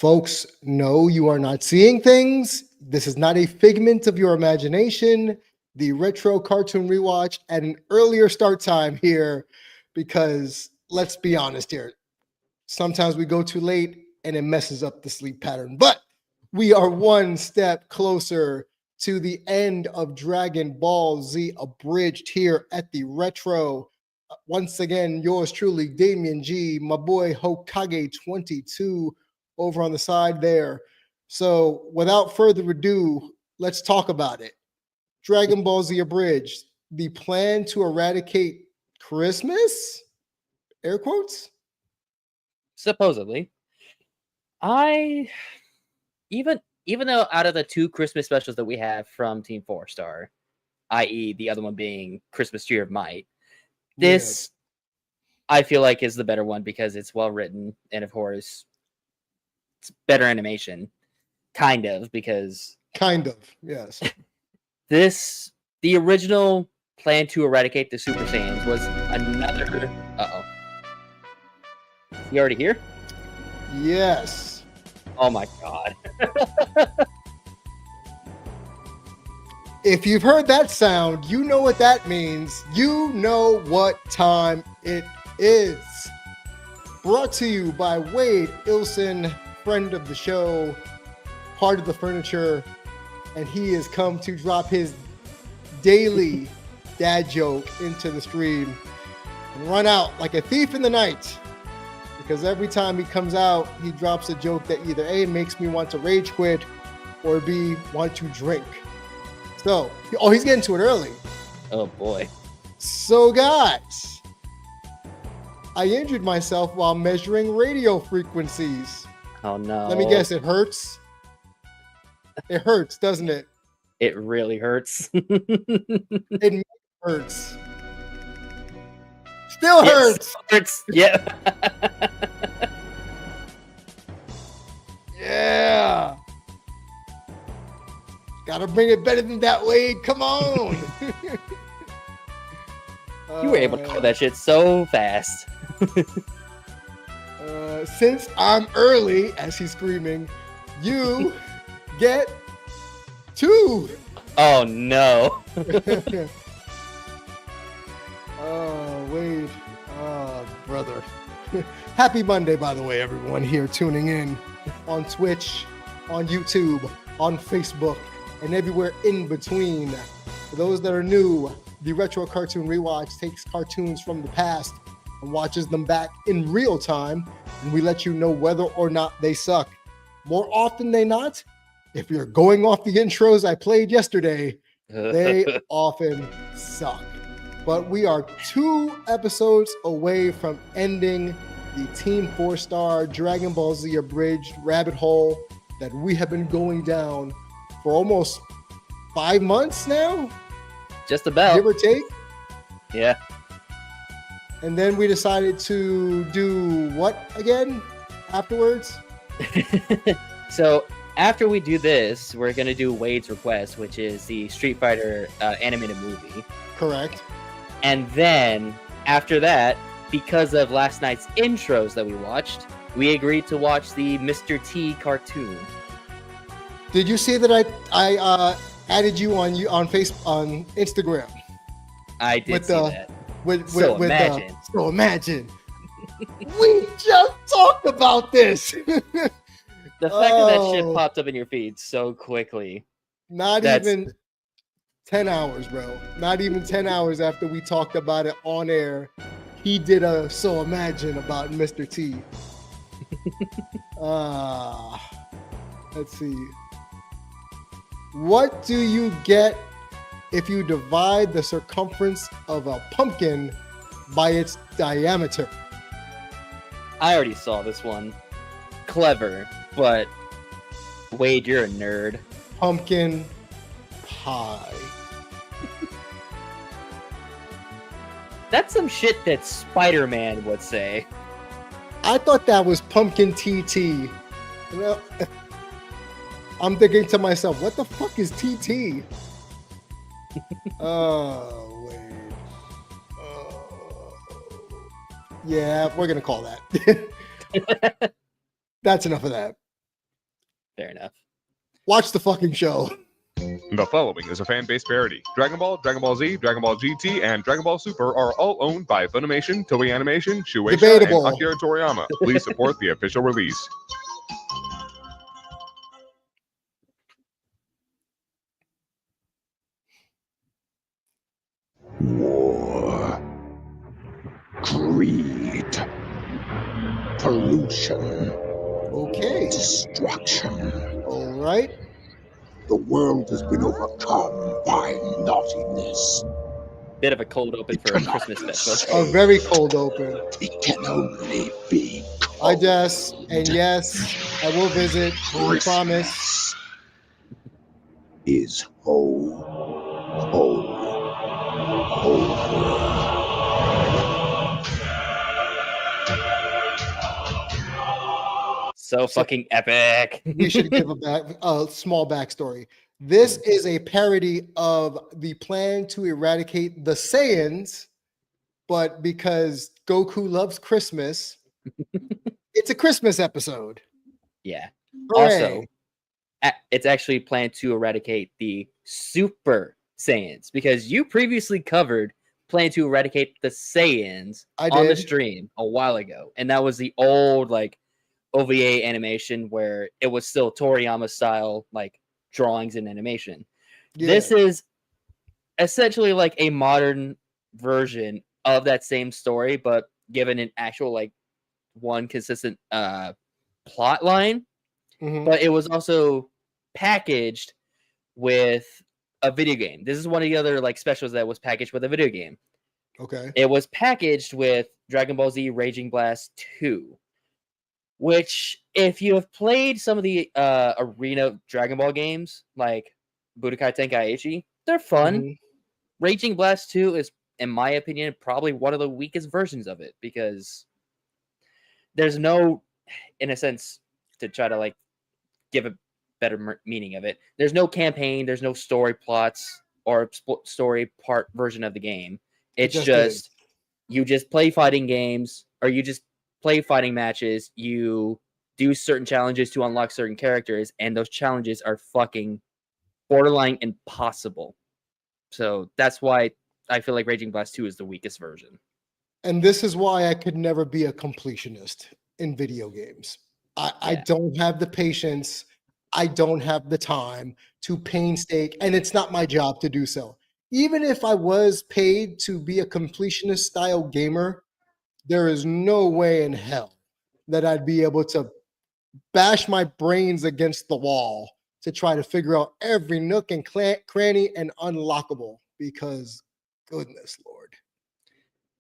Folks, no, you are not seeing things. This is not a figment of your imagination. The retro cartoon rewatch at an earlier start time here, because let's be honest here. Sometimes we go too late and it messes up the sleep pattern. But we are one step closer to the end of Dragon Ball Z Abridged here at the Retro. Once again, yours truly, Damien G, my boy Hokage22 over on the side there. So without further ado, let's talk about it. Dragon Ball Z Abridged, the plan to eradicate Christmas? Air quotes? Supposedly. I even though out of the two Christmas specials that we have from Team 4-Star, i.e. the other one being Christmas Tree of Might, this I feel like is the better one because it's well written and of course it's better animation. Kind of, Yes. The original plan to eradicate the Super Saiyans was another Is he already here? Yes. Oh my god. If you've heard that sound, you know what that means. You know what time it is. Brought to you by Wade Ilson, friend of the show, part of the furniture, and he has come to drop his daily dad joke into the stream and run out like a thief in the night. Because every time he comes out, he drops a joke that either A, makes me want to rage quit, or B, want to drink. So, he's getting to it early. Oh boy. So guys, I injured myself while measuring radio frequencies. Oh no. Let me guess, it hurts? It hurts, doesn't it? It really hurts. It hurts. Still hurts. Hurts. Yeah. Yeah. Gotta bring it better than that, Wade. Come on. You were able to call that shit so fast. Since I'm early, as he's screaming, you get 2. Oh no. Oh, Wade. Oh, brother. Happy Monday, by the way, everyone here tuning in on Twitch, on YouTube, on Facebook, and everywhere in between. For those that are new, the Retro Cartoon Rewatch takes cartoons from the past and watches them back in real time, and we let you know whether or not they suck. More often than not, if you're going off the intros I played yesterday, they often suck. But we are 2 episodes away from ending the Team 4-Star Dragon Ball Z Abridged rabbit hole that we have been going down for almost 5 months now. Just about. Give or take. Yeah. And then we decided to do what again afterwards? So after we do this, we're going to do Wade's request, which is the Street Fighter animated movie. Correct. And then after that, because of last night's intros that we watched, we agreed to watch the Mr. T cartoon. Did you see that I added you on Instagram? I did see that. So imagine. We just talked about this. The fact that that shit popped up in your feed so quickly. Even 10 hours, bro. Not even 10 hours after we talked about it on air, he did a So Imagine about Mr. T. Let's see. What do you get if you divide the circumference of a pumpkin by its diameter? I already saw this one. Clever, but Wade, you're a nerd. Pumpkin pie. That's some shit that Spider-Man would say. I thought that was pumpkin TT. You know, I'm thinking to myself, what the fuck is TT? Oh, wait. Yeah, we're going to call that. That's enough of that. Fair enough. Watch the fucking show. The following is a fan-based parody. Dragon Ball, Dragon Ball Z, Dragon Ball GT, and Dragon Ball Super are all owned by Funimation, Toei Animation, Shueisha, Debatable. and Akira Toriyama. Please support the official release. War, greed, pollution, Okay. destruction. All right. The world has been overcome by naughtiness. Bit of a cold open for a Christmas special. A very cold open. It can only be I cold. guess. And yes, I will visit. I promise. Christmas is whole, So fucking epic. We should give a small backstory. This is a parody of the plan to eradicate the Saiyans, but because Goku loves Christmas, it's a Christmas episode. Yeah. Hooray. Also, it's actually planned to eradicate the Super Saiyans because you previously covered plan to eradicate the Saiyans I on the did. stream a while ago, and that was the old like OVA animation where it was still Toriyama style like drawings and animation. Yeah. This is essentially like a modern version of that same story, but given an actual like one consistent plot line. Mhm. But it was also packaged with a video game. This is one of the other like specials that was packaged with a video game. Okay. It was packaged with Dragon Ball Z Raging Blast 2, which if you have played some of the arena Dragon Ball games like Budokai Tenkaichi, they're fun. Mhm. Raging Blast 2 is, in my opinion, probably one of the weakest versions of it because there's no, in a sense, to try to like give a better meaning of it, there's no campaign, there's no story plots or story part version of the game. It's just just is. you just play fighting games or you just play fighting matches, you do certain challenges to unlock certain characters, and those challenges are fucking borderline impossible. So that's why I feel like Raging Blast 2 is the weakest version. And this is why I could never be a completionist in video games. I don't have the patience. I don't have the time to painstake, and it's not my job to do so. Even if I was paid to be a completionist style gamer, there is no way in hell that I'd be able to bash my brains against the wall to try to figure out every nook and cranny and unlockable because goodness Lord.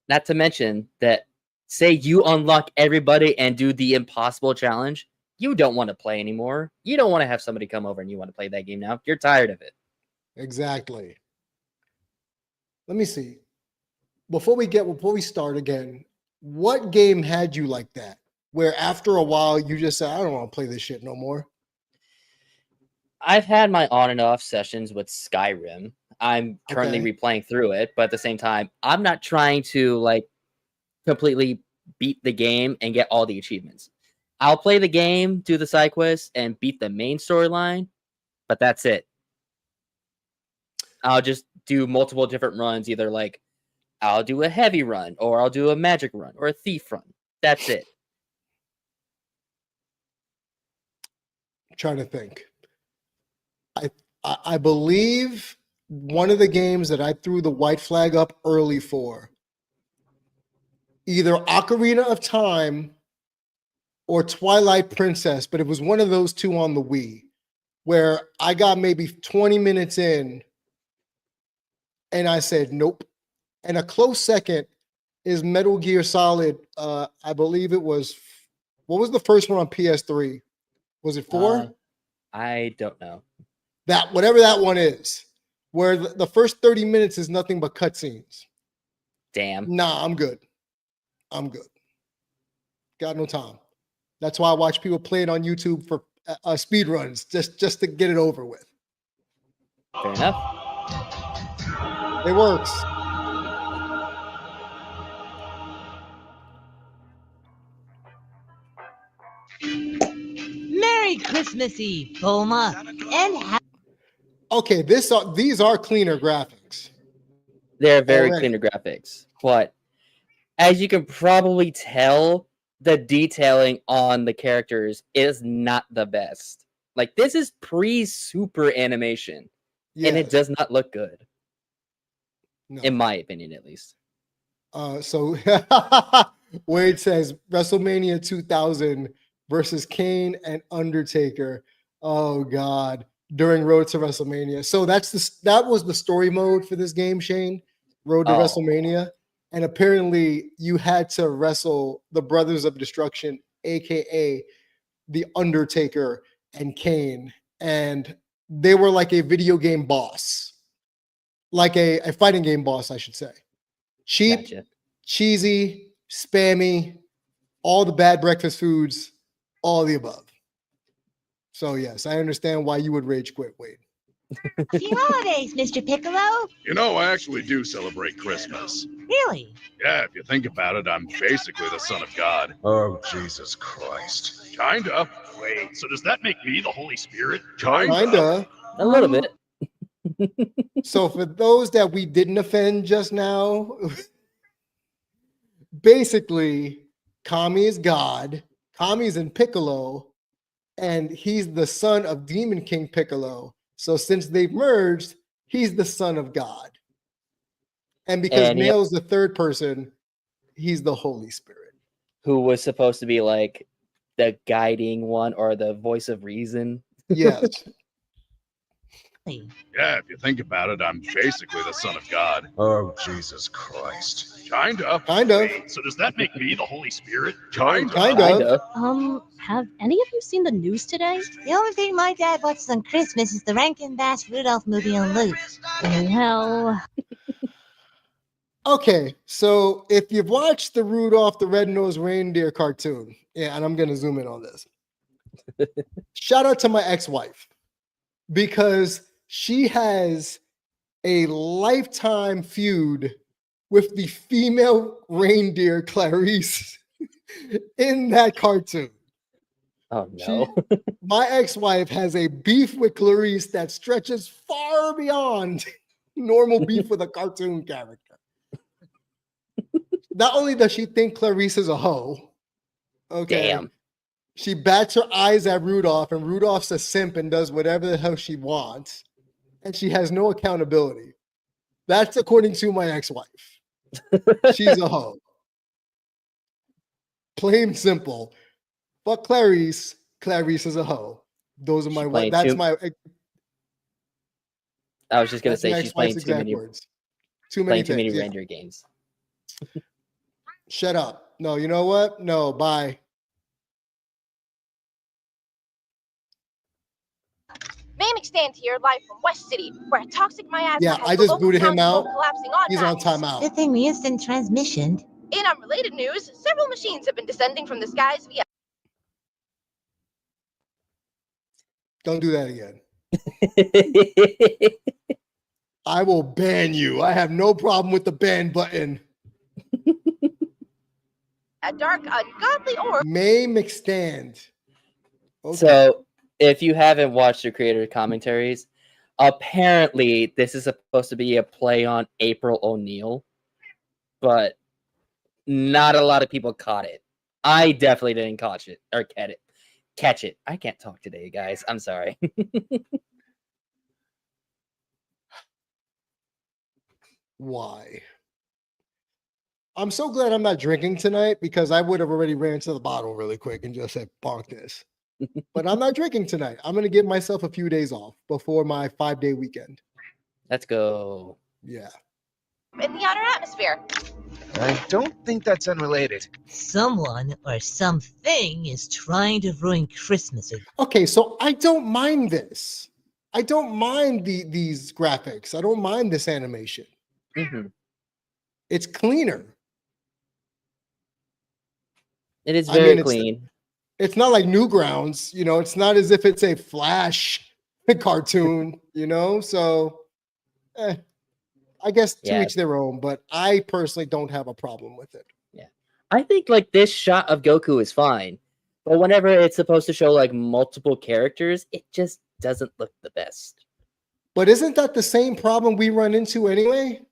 Not to mention that, say you unlock everybody and do the impossible challenge, you don't want to play anymore. You don't want to have somebody come over and you want to play that game now. You're tired of it. Exactly. Let me see. Before we start again, what game had you like that? Where after a while you just said, I don't want to play this shit no more. I've had my on and off sessions with Skyrim. I'm currently Okay. replaying through it, but at the same time, I'm not trying to like completely beat the game and get all the achievements. I'll play the game, do the side quests, and beat the main storyline, but that's it. I'll just do multiple different runs, either like I'll do a heavy run, or I'll do a magic run, or a thief run. That's it. I'm trying to think. I believe one of the games that I threw the white flag up early for, either Ocarina of Time or Twilight Princess, but it was one of those two on the Wii, where I got maybe 20 minutes in and I said, nope. And a close second is Metal Gear Solid. I believe it was, what was the first one on PS3? Was it 4? I don't know. That, whatever that one is, where the first 30 minutes is nothing but cutscenes. Damn. Nah, I'm good. Got no time. That's why I watch people play it on YouTube for speed runs, just to get it over with. Fair enough. It works. Merry Merry Christmassy, Bulma, and Okay, these are cleaner graphics. They're very Already. cleaner graphics, but as you can probably tell, the detailing on the characters is not the best. Like, this is pre-super animation, and it Yes. does not look good, No. in my opinion, at least. So Wade says WrestleMania 2000 versus Kane and Undertaker. Oh God, during Road to WrestleMania. So that was the story mode for this game, Shane. Road to Oh. WrestleMania, and apparently you had to wrestle the Brothers of Destruction, aka the Undertaker and Kane, and they were like a video game boss, like a fighting game boss, I should say. Cheap, Gotcha. cheesy, spammy, all the bad breakfast foods, all the above. So yes, I understand why you would rage quit, Wade. Happy holidays, Mr. Piccolo. You know, I actually do celebrate Christmas. Really? Yeah, if you think about it, I'm basically the son of God. Oh, Jesus Christ. Kinda. Wait, so does that make me the Holy Spirit? Kinda. A little bit. So for those that we didn't offend just now, basically, Kami is God, Kami's in Piccolo, and he's the son of Demon King Piccolo. So since they've merged, he's the son of God. And because And he- Nail's the third person, he's the Holy Spirit. Who was supposed to be like the guiding one or the voice of reason. Yes. Yeah, if you think about it, I'm basically the son of God. Oh, Jesus Christ. Kinda. Kind of. Wait, so does that make me the Holy Spirit? Kind of. Kinda. Have any of you seen the news today? The only thing my dad watches on Christmas is the Rankin Bass Rudolph movie on loop. Well, Okay, so if you've watched the Rudolph the Red-Nosed Reindeer cartoon, yeah, and I'm going to zoom in on this. Shout out to my ex-wife because she has a lifetime feud with the female reindeer Clarice in that cartoon. Oh no. My ex-wife has a beef with Clarice that stretches far beyond normal beef with a cartoon character. Not only does she think Clarice is a hoe, okay, Damn. she bats her eyes at Rudolph, and Rudolph's a simp and does whatever the hell she wants, and she has no accountability. That's according to my ex-wife. She's a hoe. Plain and simple. But Clarice is a hoe. Those are my playing that's too- my I was just gonna that's my say she's playing ex-wife's too exact many words. Too many things. Yeah. reindeer games. Shut up. No, you know what? No, bye. Mammoth stand here live from West City, where a toxic miasma Yeah, has I the just local booted him townsfolk out. collapsing on He's on tracks. timeout. Good thing we instant transmissioned. In unrelated news, several machines have been descending from the skies via Don't do that again. I will ban you. I have no problem with the ban button. a dark, ungodly orb. May McStand. Okay. So, if you haven't watched the creator commentaries, apparently this is supposed to be a play on April O'Neil, but not a lot of people caught it. I definitely didn't catch it or catch it. I can't talk today, guys. I'm sorry. Why? I'm so glad I'm not drinking tonight because I would have already ran to the bottle really quick and just said, bonk this. But I'm not drinking tonight. I'm going to give myself a few days off before my 5-day weekend. Let's go. Yeah. In the outer atmosphere. I don't think that's unrelated. Someone or something is trying to ruin Christmas. Okay, so I don't mind this. I don't mind these graphics. I don't mind this animation. Mhm. It's cleaner. It is I very mean, clean. It's not like Newgrounds, you know, it's not as if it's a Flash cartoon, you know? So I guess to Yeah. each their own, but I personally don't have a problem with it. I think like this shot of Goku is fine, But whenever it's supposed to show like multiple characters, it just doesn't look the best. But isn't that the same problem we run into anyway?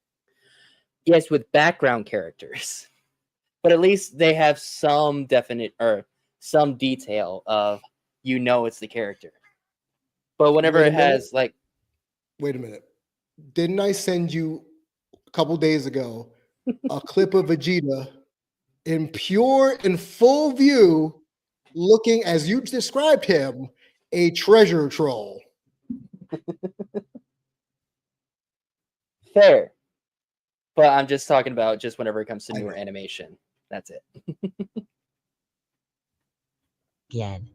Yes, with background characters. But at least they have some definite or some detail of it's the character. But whenever Wait a it has minute. like Wait a minute. Didn't I send you a couple days ago a clip of Vegeta in pure and full view, looking as you described him, a treasure troll? fair. But I'm just talking about just whenever it comes to newer animation. That's it. Again.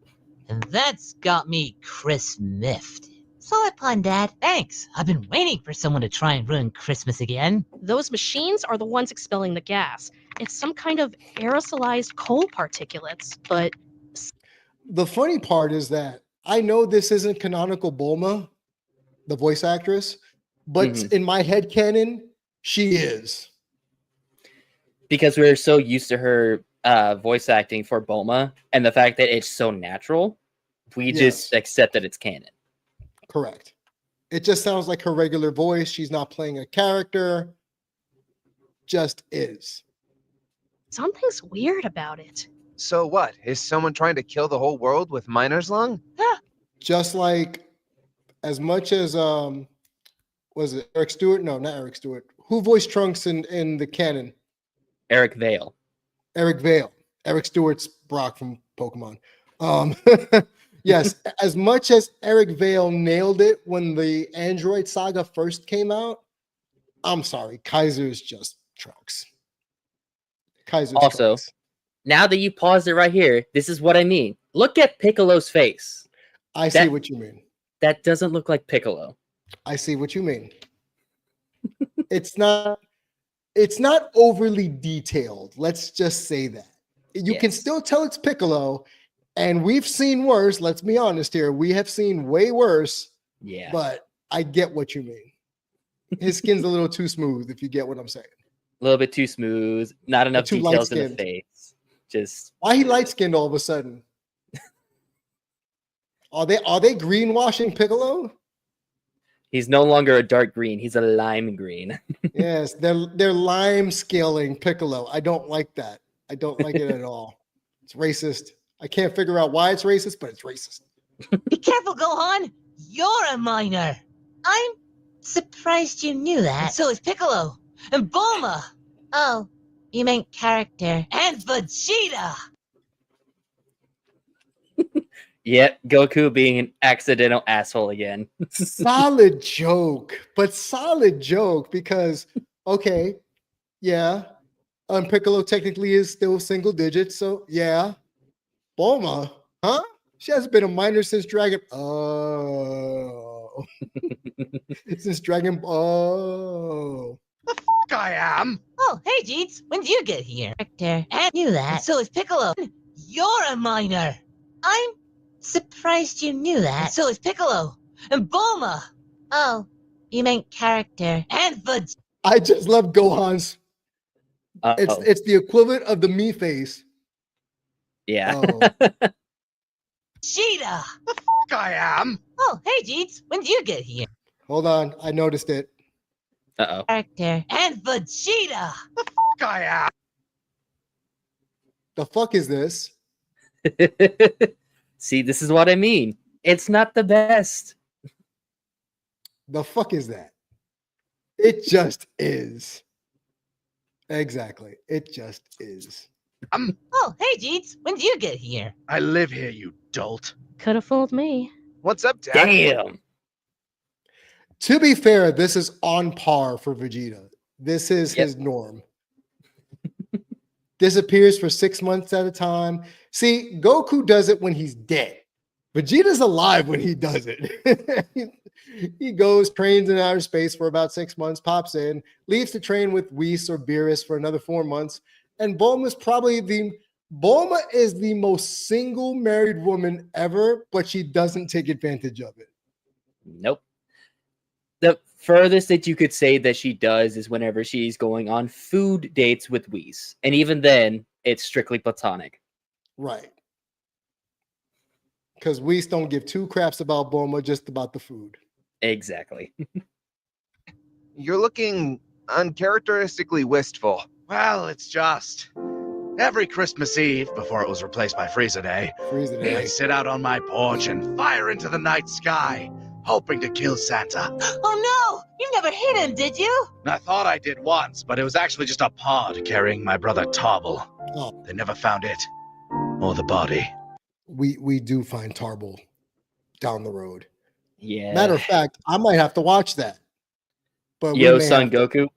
And that's got me Chris miffed. Solid pun, Dad. Thanks. I've been waiting for someone to try and ruin Christmas again. Those machines are the ones expelling the gas. It's some kind of aerosolized coal particulates, but The funny part is that I know this isn't canonical Bulma, the voice actress, but in my head canon, she is. Because we're so used to her voice acting for Bulma, and the fact that it's so natural, we just accept that it's canon. Correct. It just sounds like her regular voice. She's not playing a character. Just is. something's weird about it. So what? Is someone trying to kill the whole world with miner's lung? Just like as much as was it Eric Stewart? No, not Eric Stewart. Who voiced Trunks in the canon? Eric Vale. Eric Vale. Eric Stewart's Brock from Pokemon. Yes, as much as Eric Vale nailed it when the Android saga first came out, I'm sorry, Kaiser's just Trunks. Kaiser's Also, Trunks. now that you paused it right here, this is what I mean. Look at Piccolo's face. I see what you mean. That doesn't look like Piccolo. I see what you mean. It's not overly detailed. Let's just say that. You can still tell it's Piccolo, and we've seen worse. Let's be honest here. We have seen way worse. Yeah. But I get what you mean. His skin's a little too smooth, if you get what I'm saying. A little bit too smooth. Not enough Too details in the light-skinned. face. Just Why he light skinned all of a sudden? Are they greenwashing Piccolo? he's no longer a dark green. He's a lime green. Yes, they're lime scaling Piccolo. I don't like that. I don't like it at all. It's racist. I can't figure out why it's racist, but it's racist. Be careful, Gohan. You're a miner. I'm surprised you knew that. And so is Piccolo. And Bulma. Oh, you meant character. And Vegeta. Yep, Goku being an accidental asshole again. Solid joke, but solid joke because, okay, yeah, Piccolo technically is still single digits, so yeah. Bulma, huh? She hasn't been a minor since Dragon. Oh, since Dragon. Oh, I am. Oh, hey, Jeets. When did you get here? Character. And knew that. And so is Piccolo. You're a miner. I'm surprised you knew that. And so is Piccolo. And Bulma. Oh, you meant character. And Vegeta. I just love Gohan's. It's the equivalent of the me face. Yeah. Oh. Vegeta. I am. Oh, hey, Jeets. When did you get here? Hold on, I noticed it. Uh-oh. Character. And Vegeta. I am. The fuck is this? See, this is what I mean. It's not the best. The fuck is that? It just is. Exactly. It just is. Oh, hey, Jeets. When did you get here? I live here, you dolt. Could have fooled me. What's up, Dad? Damn. To be fair, this is on par for Vegeta. This is his norm. Disappears for 6 months at a time. See, Goku does it when he's dead. Vegeta's alive when he does it. He goes, trains in outer space for about 6 months, pops in, leaves to train with Whis or Beerus for another 4 months. And Bulma is the most single married woman ever, but she doesn't take advantage of it. Nope. The furthest that you could say that she does is whenever she's going on food dates with Whis. And even then, it's strictly platonic. Right. because we don't give two craps about Bulma, just about the food. Exactly. You're looking uncharacteristically wistful. Well, it's just every Christmas Eve before it was replaced by Frieza Day, Freezing I'd it. sit out on my porch and fire into the night sky, hoping to kill Santa. Oh no! You never hit him, did you? I thought I did once, but it was actually just a pod carrying my brother Tobble. Oh. They never found it or the body. We do find Tarble down the road. Yeah. Matter of fact, I might have to watch that. But Yo, we may Son have to- Goku.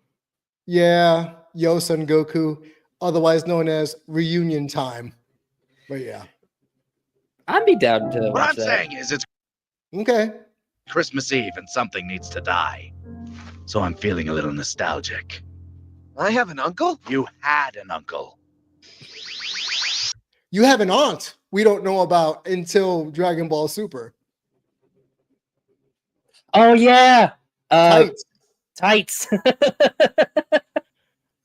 Yeah, Yo Son Goku, otherwise known as Reunion Time. But yeah, I'd be down to What watch I'm that. saying is it's okay. Christmas Eve and something needs to die. So I'm feeling a little nostalgic. I have an uncle? You had an uncle. You have an aunt we don't know about until Dragon Ball Super. Oh yeah. Tights. Tights.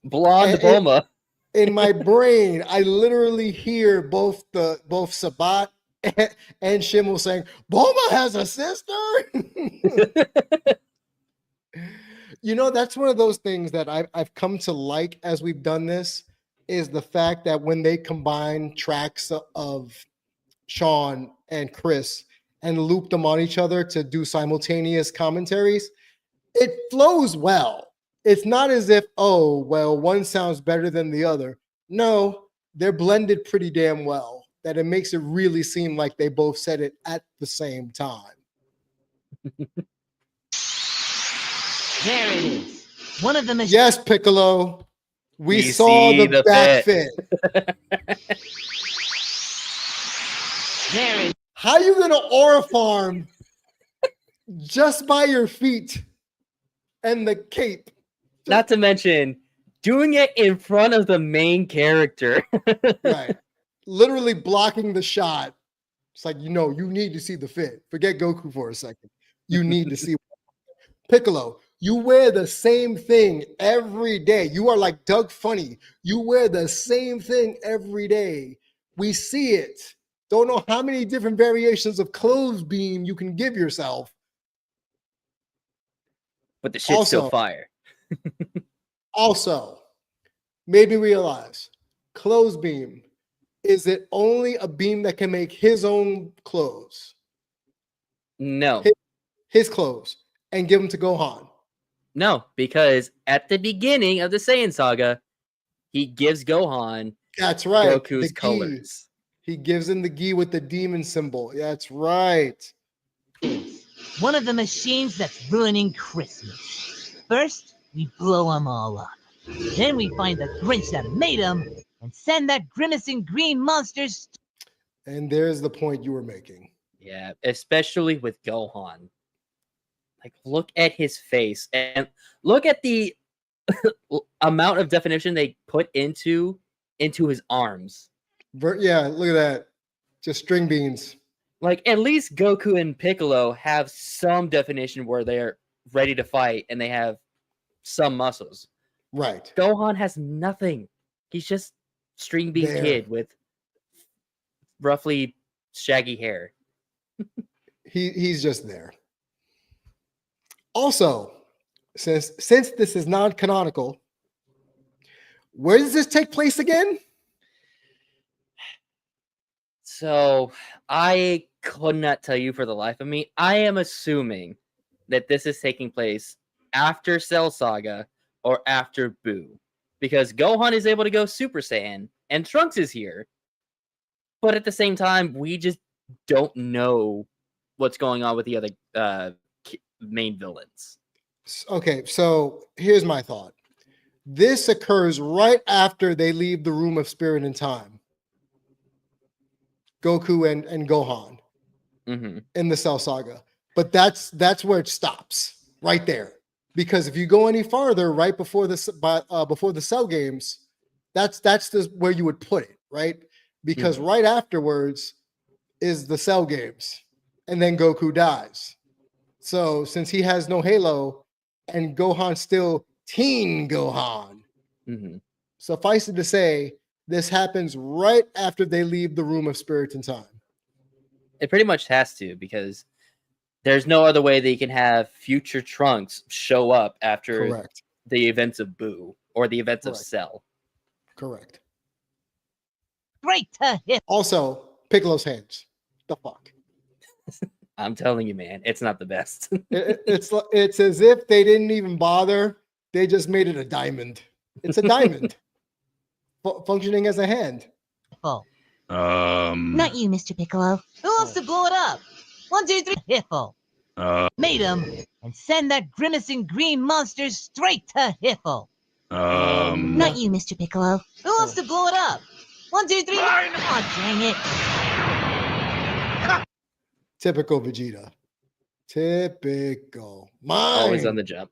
Blonde And- Bulma. In my brain, I literally hear both Sabat and Shimmel saying, "Bulma has a sister." You know, that's one of those things that I've come to like as we've done this, is the fact that when they combine tracks of Sean and Chris and loop them on each other to do simultaneous commentaries, it flows well. It's not as if, oh, well, one sounds better than the other. No, they're blended pretty damn well, that it makes it really seem like they both said it at the same time. There it is. One of the machines. Yes, Piccolo. We We saw see the the back fit. fit. There it is. How you gonna aura farm just by your feet and the cape? Not to mention doing it in front of the main character. Right. Literally blocking the shot. It's like, you know, you need to see the fit. Forget Goku for a second. You need to see Piccolo. You wear the same thing every day. You are like Doug Funny. You wear the same thing every day. We see it. Don't know how many different variations of clothes beam you can give yourself. But the shit's still Also- fire. Also, made me realize clothes beam, is it only a beam that can make his own clothes, No. his clothes, and give them to Gohan? No, because at the beginning of the Saiyan saga, he gives Gohan That's right. Goku's the gi. colors. He gives him the gi with the demon symbol. That's right. One of the machines that's ruining Christmas. First, we blow them all up. Then we find the Grinch that made them and send that grimacing green monsters. And there's the point you were making. Yeah, especially with Gohan. Like, look at his face and look at the amount of definition they put into his arms. Yeah, look at that. Just string beans. Like, at least Goku and Piccolo have some definition where they're ready to fight and they have some muscles. Right. Gohan has nothing. He's just string bean There. kid with roughly shaggy hair. He's just there. Also, since this is non-canonical, where does this take place again? So I could not tell you for the life of me. I am assuming that this is taking place after Cell Saga or after Boo, because Gohan is able to go Super Saiyan and Trunks is here, but at the same time, we just don't know what's going on with the other main villains. Okay, so here's my thought. This occurs right after they leave the Room of Spirit and Time. Goku and Gohan Mm-hmm. in the Cell Saga. But that's where it stops, right there. Because if you go any farther, right before the Cell games, that's where you would put it, right? Because right afterwards is the Cell games, and then Goku dies. So since he has no Halo, and Gohan's still teen Gohan, Mm-hmm. suffice it to say, this happens right after they leave the Room of Spirit and Time. It pretty much has to, because there's no other way that you can have future Trunks show up after Correct. the events of Boo or the events of Correct. Cell. Correct. Straight to him. Also, Piccolo's hands. The fuck. I'm telling you, man, it's not the best. It's as if they didn't even bother. They just made it a diamond. It's a diamond. Functioning as a hand. Oh, Um. not you, Mr. Piccolo. Who wants to blow it up? 1, 2, 3. Hiffle. Made him and send that grimacing green monster straight to Hiffle. Not you, Mr. Piccolo. Who wants to blow it up? 1, 2, 3. Oh, dang it. Typical Vegeta. Typical. Always on Mine. the jump.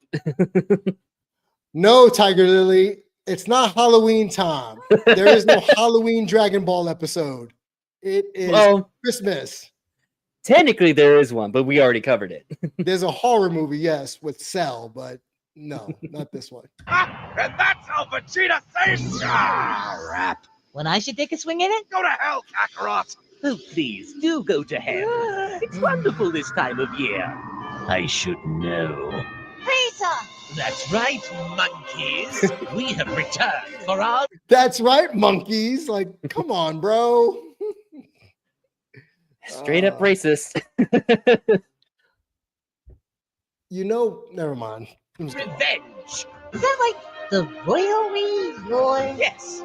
No, Tiger Lily. It's not Halloween time. There is no Halloween Dragon Ball episode. It is Well, Christmas. technically there is one, but we already covered it. There's a horror movie, yes, with Cell, but no, not this one. And that's how Vegeta says crap. When I should take a swing at it? Go to hell, Kakarot. Oh, please, do go to hell. It's wonderful this time of year. I should know. Frieza! That's right, monkeys. We have returned for our... That's right, monkeys. Like, come on, bro. Straight up racist. You know, never mind. revenge. Is that like the royal roar? Yes.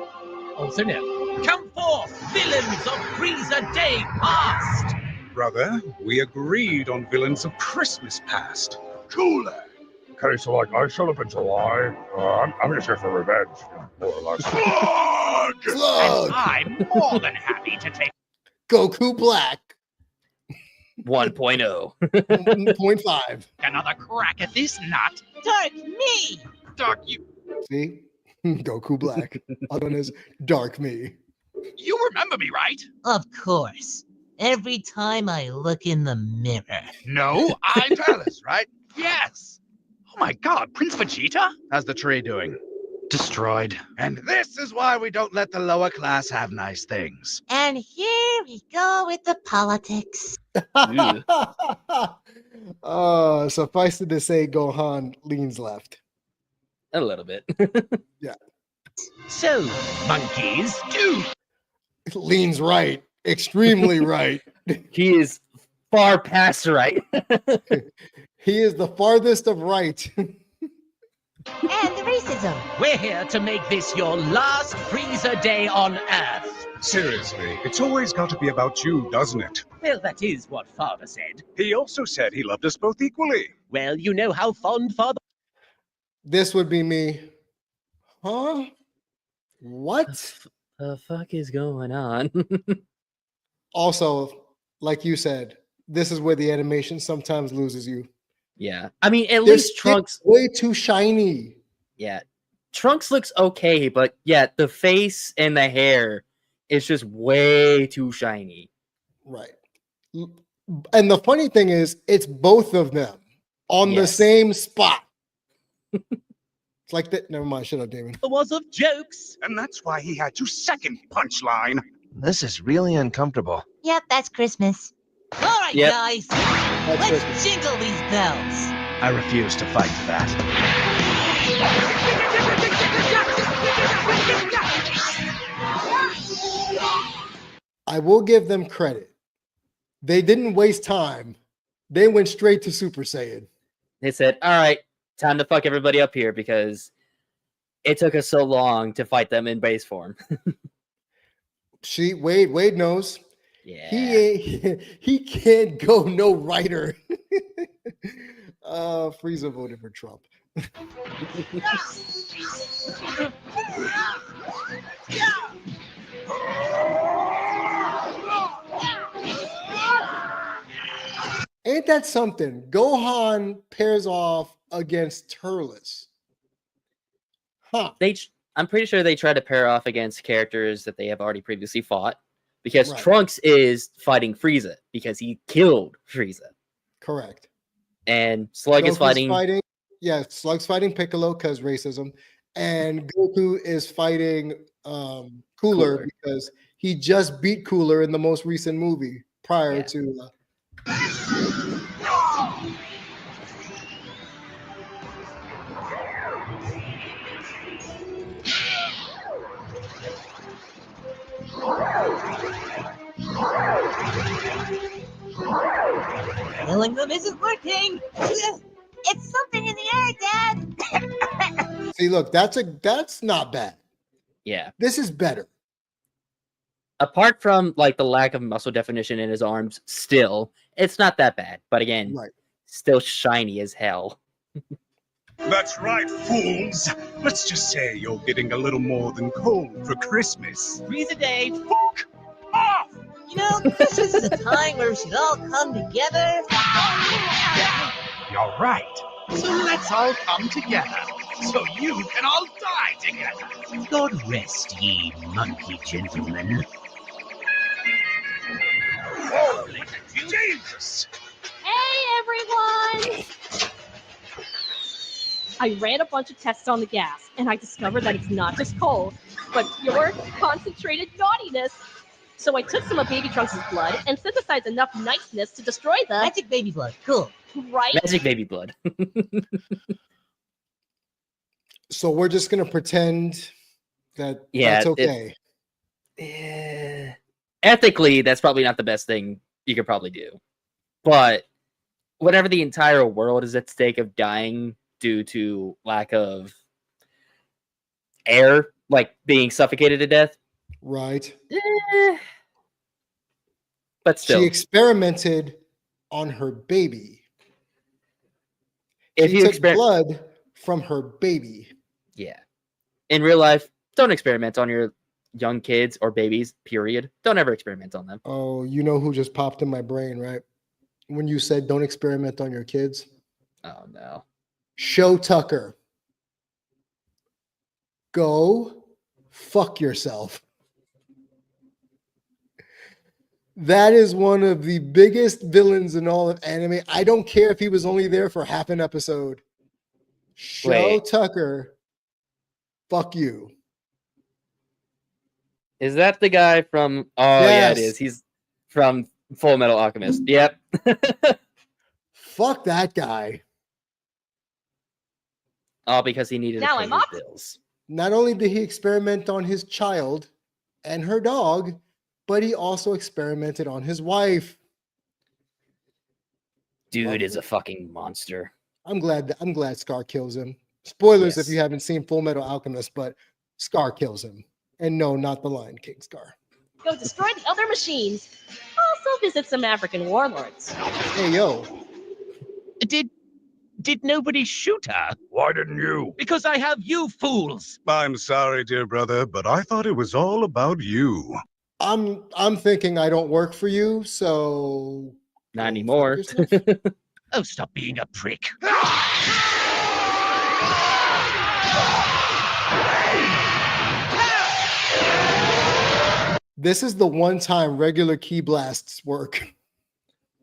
Also no. Come forth, villains of Frieza Day Past. Brother, we agreed on villains of Christmas past. Truly. Okay, so like I showed up in July. I'm just here for revenge, more or less. Slug! Slug. And I'm more than happy to take Goku Black 1.0. 0.5. another crack at this nut. Dark me! Dark you. See? Goku Black. Other known as Dark Me. You remember me, right? Of course. Every time I look in the mirror. No, I'm Palace, right? Yes. Oh my god, Prince Vegeta? How's the tree doing? Destroyed. And this is why we don't let the lower class have nice things. And here we go with the politics. Suffice it to say, Gohan leans left. A little bit. So, monkeys, do Leans right. Extremely right. He is far past right. He is the farthest of right. And the racism. We're here to make this your last Frieza Day on Earth. Seriously, it's always got to be about you, doesn't it? Well, that is what Father said. He also said he loved us both equally. Well, you know how fond Father... This would be me. Huh? What? The fuck is going on? Also, like you said, this is where the animation sometimes loses you. Yeah. I mean, at Their least skin's Trunks. way too shiny. Yeah. Trunks looks okay, but yeah, the face and the hair is just way too shiny. Right. And the funny thing is, it's both of them on the Yes. same spot. It's like that. Never mind. Shut up, Damon. was of jokes. And that's why he had to second punchline. This is really uncomfortable. Yep, that's Christmas. All right, Yep. guys. That's Let's Christmas. jingle these bells. I refuse to fight that. I will give them credit. They didn't waste time. They went straight to Super Saiyan. They said, all right, time to fuck everybody up here because it took us so long to fight them in base form. Wade knows. Yeah. He can't go no writer. Frieza voted for Trump. Ain't that something? Gohan pairs off against Turles. Huh. I'm pretty sure they try to pair off against characters that they have already previously fought because Right. Trunks is fighting Frieza because he killed Frieza. Correct. And Slug is Goku's yeah, Slug's fighting Piccolo because racism. And Goku is fighting Cooler Cooler. because he just beat Cooler in the most recent movie, prior Yeah. to. Killing them isn't working. It's something in the air, Dad. See, look, that's not bad. Yeah. This is better. Apart from like the lack of muscle definition in his arms, still, it's not that bad. But again, Right. still shiny as hell. That's right, fools. Let's just say you're getting a little more than coal for Christmas. Breathe a day. Fuck off! You know, Christmas is a time where we should all come together. You're right. So let's all come together, so you can all die together. God rest ye monkey gentlemen. Holy Jesus! Hey, everyone! I ran a bunch of tests on the gas, and I discovered that it's not just coal, but pure, concentrated naughtiness. So I took some of Baby Trunks' blood and synthesized enough niceness to destroy the... Magic baby blood. Cool. Right? Magic baby blood. So we're just gonna pretend that Yeah, that's okay. Ethically, that's probably not the best thing you could probably do. But whenever the entire world is at stake of dying due to lack of air, like being suffocated to death, Right. but still, She experimented on her baby. if She you took experiment, blood from her baby. yeah, in real life, don't experiment on your young kids or babies. Period. Don't ever experiment on them. Oh, you know who just popped in my brain, right? When you said don't experiment on your kids. Oh no. Show Tucker. Go fuck yourself. That is one of the biggest villains in all of anime. I don't care if he was only there for half an episode. Show Wait. Tucker. Fuck you. Is that the guy from? Oh yeah, it Yes. is. He's from Full Metal Alchemist. Yep. Fuck that guy. All because he needed Now to pay I'm his up. bills. Not only did he experiment on his child and her dog, but he also experimented on his wife. Dude is a fucking monster. I'm glad Scar kills him. Spoilers if Yes. you haven't seen Full Metal Alchemist, but Scar kills him. And no, not the Lion King Scar. Go destroy the other machines. Also visit some African warlords. Hey yo, Did nobody shoot her? Why didn't you? Because I have you fools. I'm sorry, dear brother, but I thought it was all about you. I'm thinking I don't work for you, so Not fuck anymore. yourself. Oh, stop being a prick. This is the one time regular key blasts work.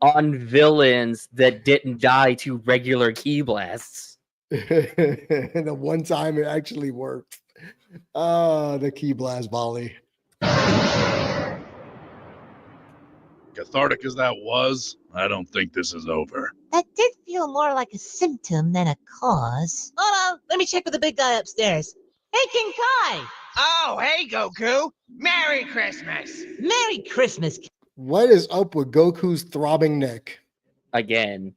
On villains that didn't die to regular key blasts. The one time it actually worked. The key blast volley. Cathartic as that was, I don't think this is over. That did feel more like a symptom than a cause. Hold on, let me check with the big guy upstairs. Hey, King Kai! Oh, hey, Goku. Merry Christmas. Merry Christmas. What is up with Goku's throbbing neck? Again,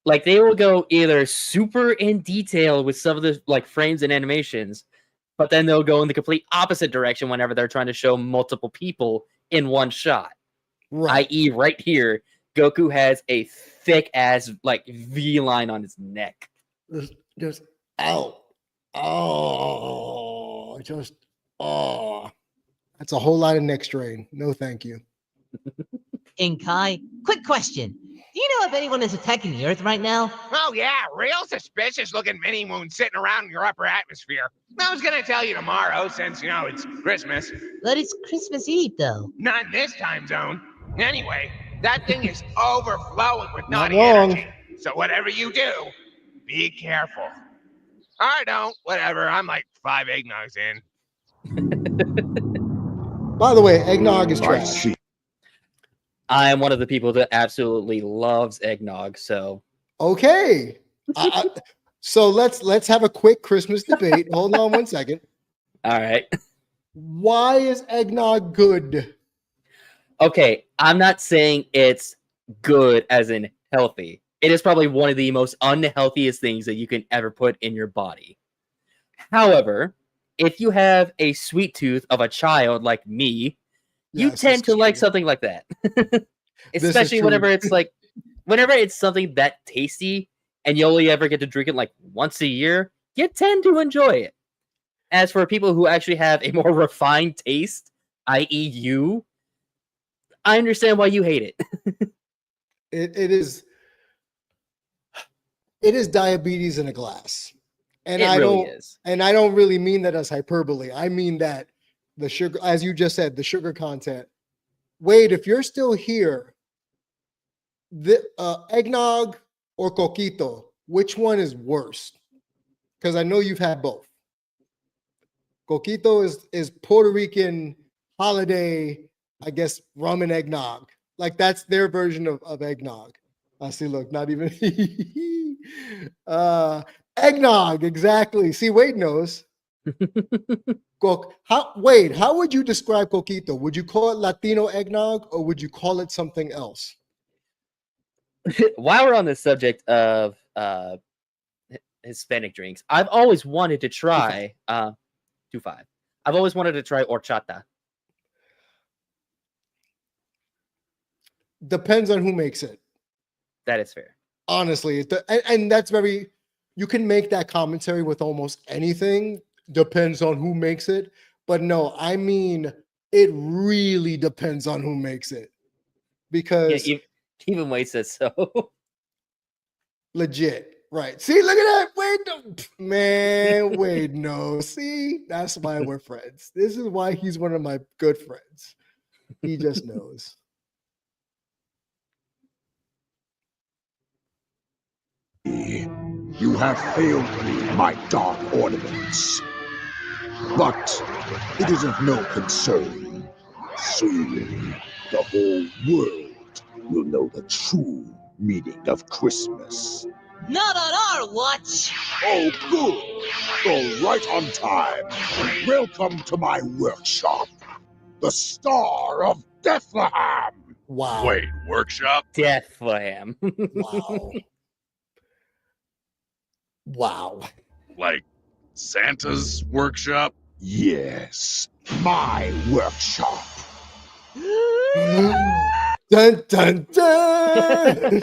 like they will go either super in detail with some of the like frames and animations, but then they'll go in the complete opposite direction whenever they're trying to show multiple people in one shot. Right. I.e., right here, Goku has a thick ass like V line on his neck. Just ow. Oh, just oh. That's a whole lot of neck strain. No, thank you. King Kai, quick question. Do you know if anyone is attacking the Earth right now? Oh, yeah, real suspicious looking mini moon sitting around in your upper atmosphere. I was gonna tell you tomorrow since, it's Christmas. But it's Christmas Eve, though. Not in this time zone. Anyway, that thing is overflowing with Not naughty wrong. energy. So whatever you do, be careful. I don't. Whatever. I'm like 5 eggnogs in. By the way, eggnog is I trash. see. I am one of the people that absolutely loves eggnog. So Okay. So let's have a quick Christmas debate. Hold on one second. all right. Why is eggnog good? Okay, I'm not saying it's good as in healthy. It is probably one of the most unhealthiest things that you can ever put in your body. However, if you have a sweet tooth of a child like me, you Yes, tend this to is like true. something like that. is Especially true. whenever it's something that tasty and you only ever get to drink it like once a year, you tend to enjoy it. As for people who actually have a more refined taste, i.e. you, I understand why you hate it. It is diabetes in a glass. And It really is. And I don't really mean that as hyperbole. I mean that the sugar, as you just said, the sugar content. Wade, if you're still here, the eggnog or coquito, which one is worse? Because I know you've had both. Coquito is Puerto Rican holiday, I guess, rum and eggnog. Like that's their version of eggnog. I see, look, not even eggnog, exactly. See, Wade knows. Wade, how would you describe coquito? Would you call it Latino eggnog or would you call it something else? While we're on the subject of Hispanic drinks, I've always wanted to try 2-5. I've always wanted to try horchata. Depends on who makes it. That is fair. Honestly, and that's very, you can make that commentary with almost anything. Depends on who makes it. But no, I mean, it really depends on who makes it. Because even Wade says so. Legit. Right. See, look at that. Wade, man, Wade, no. See, that's why we're friends. This is why he's one of my good friends. He just knows. You have failed me, my dark ornaments. But it is of no concern. Soon, the whole world will know the true meaning of Christmas. Not on our watch! Oh, good! So right on time. Welcome to my workshop, the Star of Bethlehem! Wow. Wait, workshop? Bethlehem. Wow. Wow. Like Santa's workshop? Yes, my workshop. Dun, dun, dun.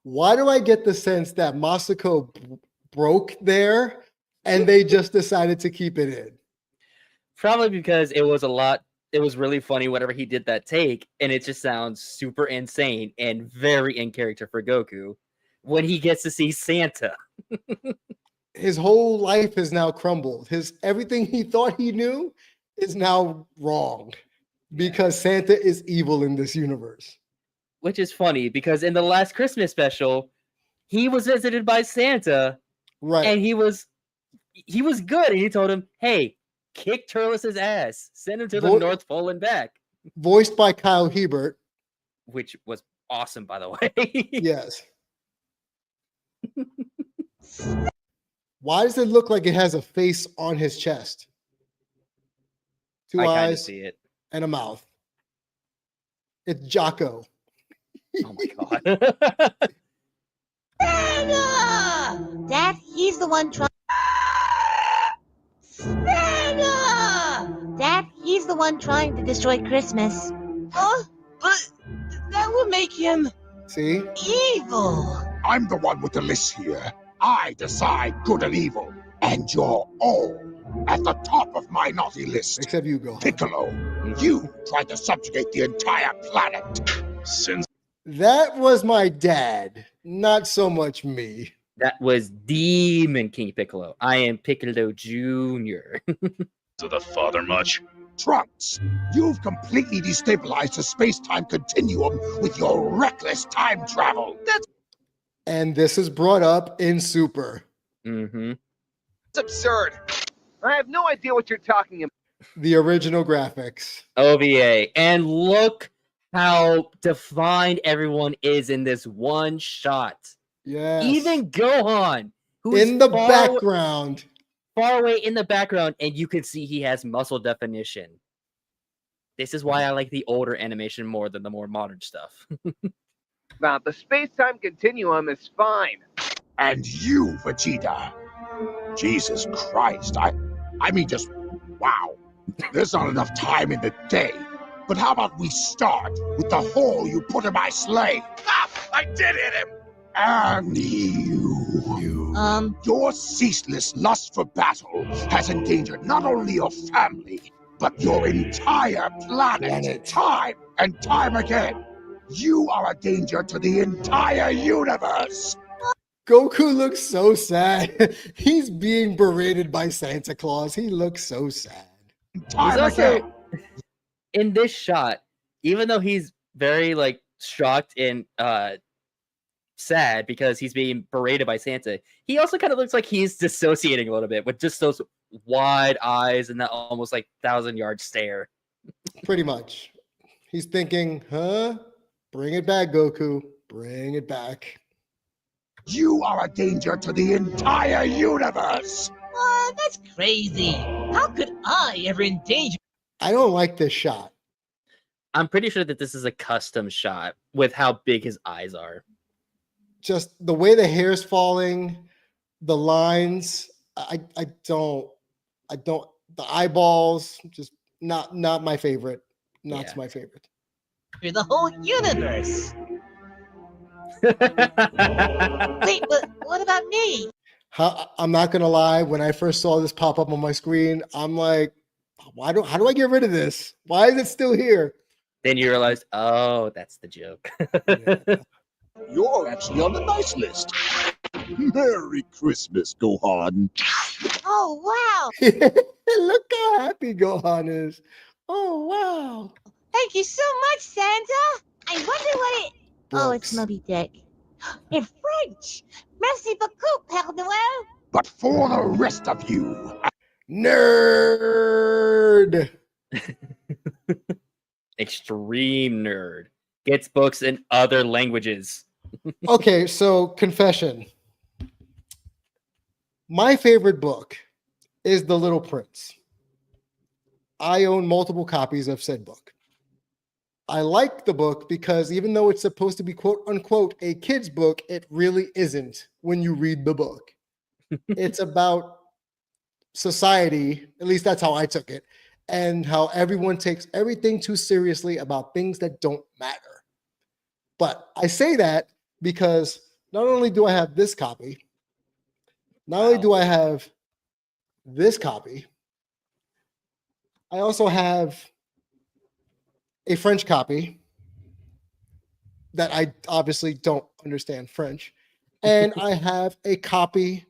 Why do I get the sense that Masako broke there and they just decided to keep it in? Probably because it was really funny whenever he did that take, and it just sounds super insane and very in character for Goku when he gets to see Santa. His whole life has now crumbled. Everything he thought he knew is now wrong because Santa is evil in this universe. Which is funny because in the last Christmas special, he was visited by Santa, right? And he was good, and he told him, "Hey, kick Turles' ass, send him to the North Pole and back." Voiced by Kyle Hebert, which was awesome, by the way. Yes. Why does it look like it has a face on his chest? Two eyes, see it, and a mouth. It's Jocko. Oh my god. Santa! Dad, he's the one trying. Santa! Dad, he's the one trying to destroy Christmas. Oh, but that would make him See? evil. I'm the one with the list here. I decide good and evil, and you're all at the top of my naughty list. Except you, go. Piccolo, you tried to subjugate the entire planet. Since that was my dad, not so much me. That was Demon King Piccolo. I am Piccolo Jr. To the father much? Trunks, you've completely destabilized the space-time continuum with your reckless time travel. And this is brought up in Super. Mm-hmm. It's absurd. I have no idea what you're talking about. The original graphics. OVA. And look how defined everyone is in this one shot. Yes. Even Gohan, who's in the far background. far away in the background, and you can see he has muscle definition. This is why I like the older animation more than the more modern stuff. About the space-time continuum is fine. And you, Vegeta. Jesus Christ, I mean just, wow. There's not enough time in the day. But how about we start with the hole you put in my sleigh? Ah, I did hit him! And your ceaseless lust for battle has endangered not only your family, but your entire planet. Time and time again. You are a danger to the entire universe. Goku looks so sad. He's being berated by Santa Claus. He looks so sad. He's also, in this shot, even though he's very like shocked and sad because he's being berated by Santa, he also kind of looks like he's dissociating a little bit with just those wide eyes and that almost like 1,000-yard stare. Pretty much. He's thinking, huh? Bring it back, Goku. Bring it back. You are a danger to the entire universe. That's crazy. How could I ever endanger? I don't like this shot. I'm pretty sure that this is a custom shot with how big his eyes are. Just the way the hair's falling, the lines, I don't, the eyeballs, just not my favorite. Not my favorite. For the whole universe. Wait, but what about me? I'm not gonna lie. When I first saw this pop up on my screen, I'm like, how do I get rid of this? Why is it still here? Then you realize, oh, that's the joke. Yeah. You're actually on the nice list. Merry Christmas, Gohan. Oh, wow. Look how happy Gohan is. Oh, wow. Thank you so much, Santa. I wonder what it... Oh, it's Moby Dick. In French. Merci beaucoup, Père Noël. But for the rest of you... Nerd! Extreme nerd. Gets books in other languages. Okay, so confession. My favorite book is The Little Prince. I own multiple copies of said book. I like the book because even though it's supposed to be quote unquote a kid's book, it really isn't when you read the book. It's about society, at least that's how I took it, and how everyone takes everything too seriously about things that don't matter. But I say that because not only do I have this copy, not only do I have this copy, I also have a French copy that I obviously don't understand French. And I have a copy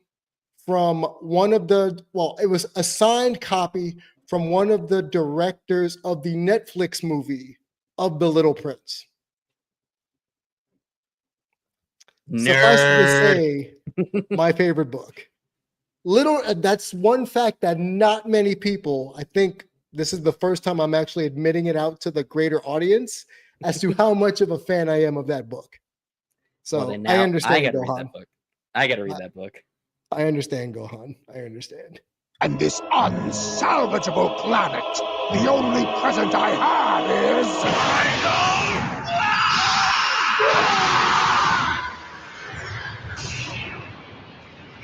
from one of the, well, it was a signed copy from one of the directors of the Netflix movie of The Little Prince. Suffice to say, my favorite book. That's one fact that not many people, I think this is the first time I'm actually admitting it out to the greater audience as to how much of a fan I am of that book. So Well, I understand, I gotta Gohan. read that book. I gotta read that book. I understand, Gohan. I understand. And this unsalvageable planet, the only present I have is...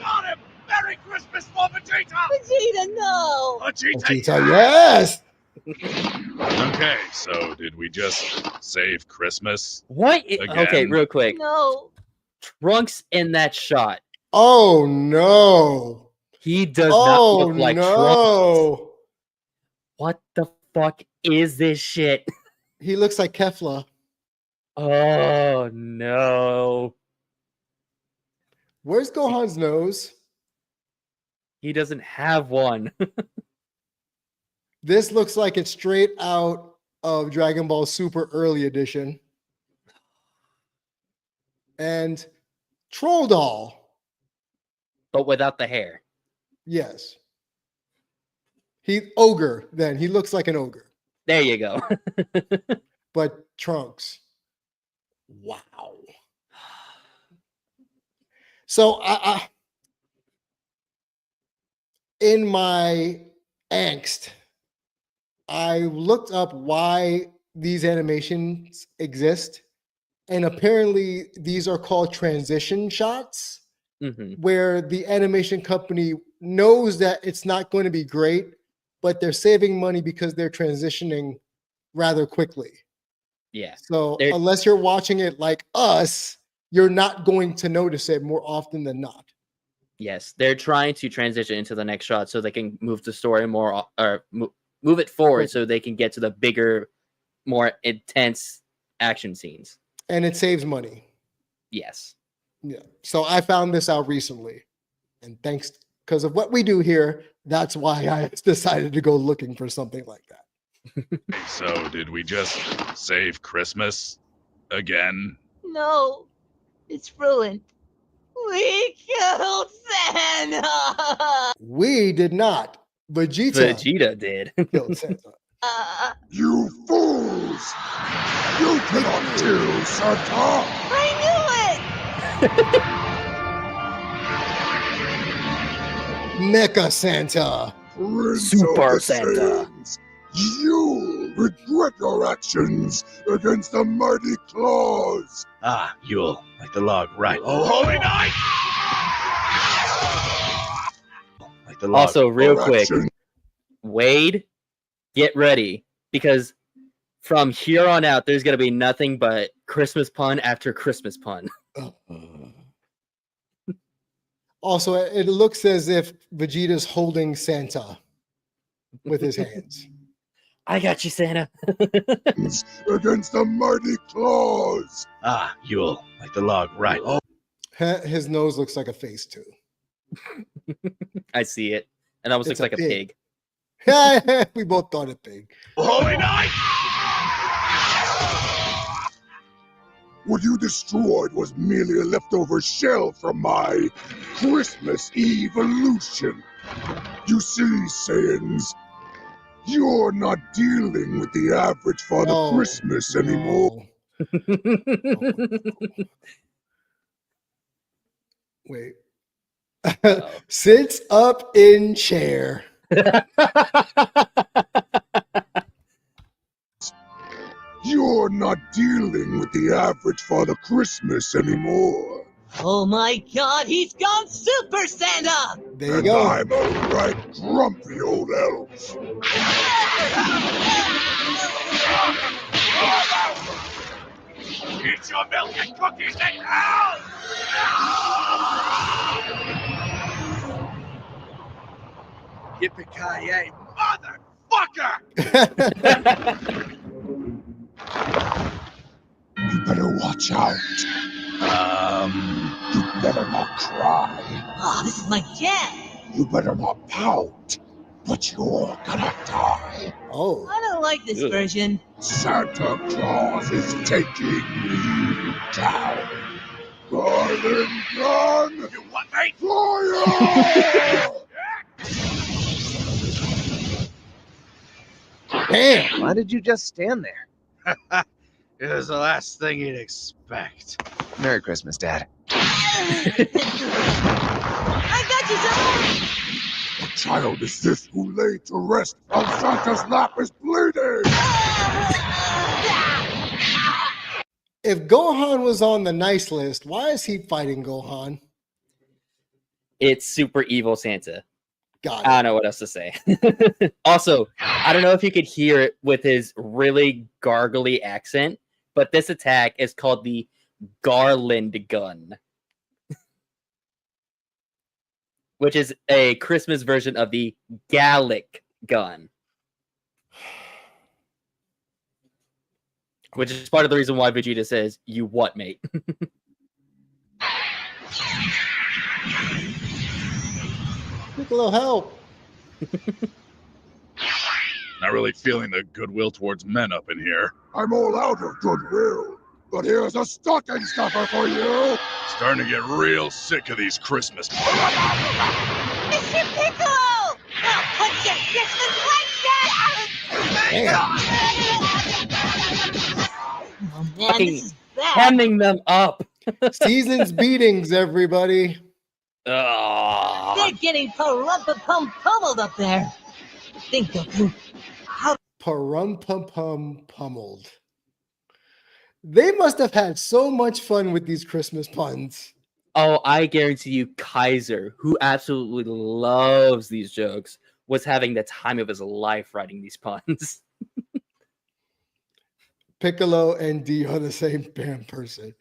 Got him! Merry Christmas for Vegeta! Vegeta, no! Vegeta, yes! Okay, so did we just save Christmas? What? Again? Okay, real quick. No. Trunks in that shot. Oh, no. He does not look like Trunks. No. What the fuck is this shit? He looks like Kefla. Oh, no. Where's Gohan's nose? He doesn't have one. This looks like it's straight out of Dragon Ball Super Early Edition. And Troll Doll. But without the hair. Yes. He ogre, then. He looks like an ogre. There you go. But Trunks. Wow. So I in my angst, I looked up why these animations exist. And apparently these are called transition shots, where the animation company knows that it's not going to be great, but they're saving money because they're transitioning rather quickly. Yeah. So unless you're watching it like us, you're not going to notice it more often than not. Yes, they're trying to transition into the next shot so they can move the story more, or move it forward so they can get to the bigger, more intense action scenes. And it saves money. Yes. Yeah. So I found this out recently. And thanks, because of what we do here, that's why I decided to go looking for something like that. So, did we just save Christmas again? No, it's ruined. We killed Santa! We did not. Vegeta did. Killed Santa. You fools! You cannot kill Santa! I Mecha Santa. Prince Super of the Santa. Saiyans, you'll regret your actions against the mighty claws. Ah, Yule, like the log, right. Oh, holy night! Like the log. Also, real quick, action. Wade, get ready, because from here on out, there's going to be nothing but Christmas pun after Christmas pun. Also, it looks as if Vegeta's holding Santa with his hands. I got you, Santa. Against the mighty claws. Ah, Yule, like the log, right. Oh. His nose looks like a face, too. I see it. It almost It's looks like a pig. We both thought it big. Holy night! What you destroyed was merely a leftover shell from my Christmas evolution. You see, Saiyans, you're not dealing with the average Father Christmas anymore. Wait. Sits up in chair. You're not dealing with the average Father Christmas anymore. Oh my god, he's gone Super Santa! There you go. I'm a right grumpy old elf. Eat your milk and cookies and out! Yippee-ki-yay, motherfucker! You better watch out. You better not cry. Oh, this is my jam! You better not pout. But you're gonna die. Oh. I don't like this version. Santa Claus is taking me down. Garland gun! You what, mate? Fire! Damn! Why did you just stand there? It was the last thing you'd expect. Merry Christmas, Dad. I got you, son! What child is this who lay to rest on Santa's lap is bleeding? If Gohan was on the nice list, why is he fighting Gohan? It's super evil Santa. Got it. I don't know what else to say. Also, I don't know if you could hear it with his really gargly accent, but this attack is called the Garland Gun, which is a Christmas version of the Gallic Gun, which is part of the reason why Vegeta says, "You what, mate?" Piccolo, help! Not really feeling the goodwill towards men up in here. I'm all out of goodwill, but here's a stocking stuffer for you. Starting to get real sick of these Christmas. Mr. Piccolo! Oh man, Fucking this is bad. hemming them up. Season's beatings, everybody. They're getting pummeled up there. Think of you. How Parum-pum-pum pummeled. They must have had so much fun with these Christmas puns. Oh, I guarantee you, Kaiser, who absolutely loves these jokes, was having the time of his life writing these puns. Piccolo and D are the same damn person.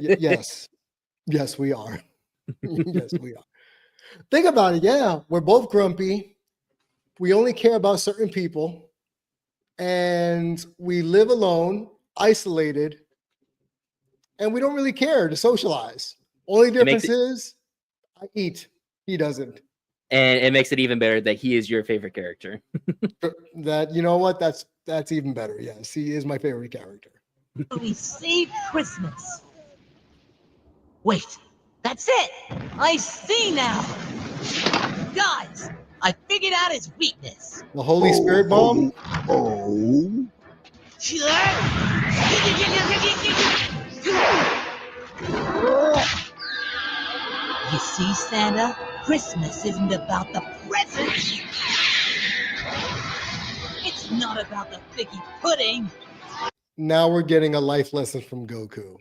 Yes. Yes, we are. Yes, we are. Think about it. Yeah, we're both grumpy. We only care about certain people. And we live alone, isolated. And we don't really care to socialize. Only difference is I eat. He doesn't. And it makes it even better that he is your favorite character. That, you know what? That's even better. Yes, he is my favorite character. we save Christmas? Wait, that's it. I see now. Guys, I figured out his weakness. The Holy Spirit bomb? Oh. You see, Santa? Christmas isn't about the presents. It's not about the figgy pudding. Now we're getting a life lesson from Goku.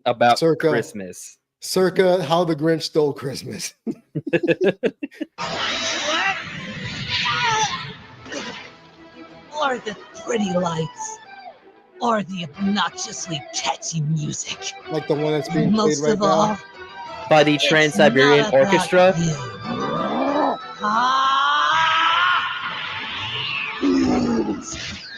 About Circa Christmas. Circa how the Grinch stole Christmas. Or the pretty lights. Or the obnoxiously catchy music. Like the one that's being played Most right of all, now. By the it's Trans-Siberian not about Orchestra. you.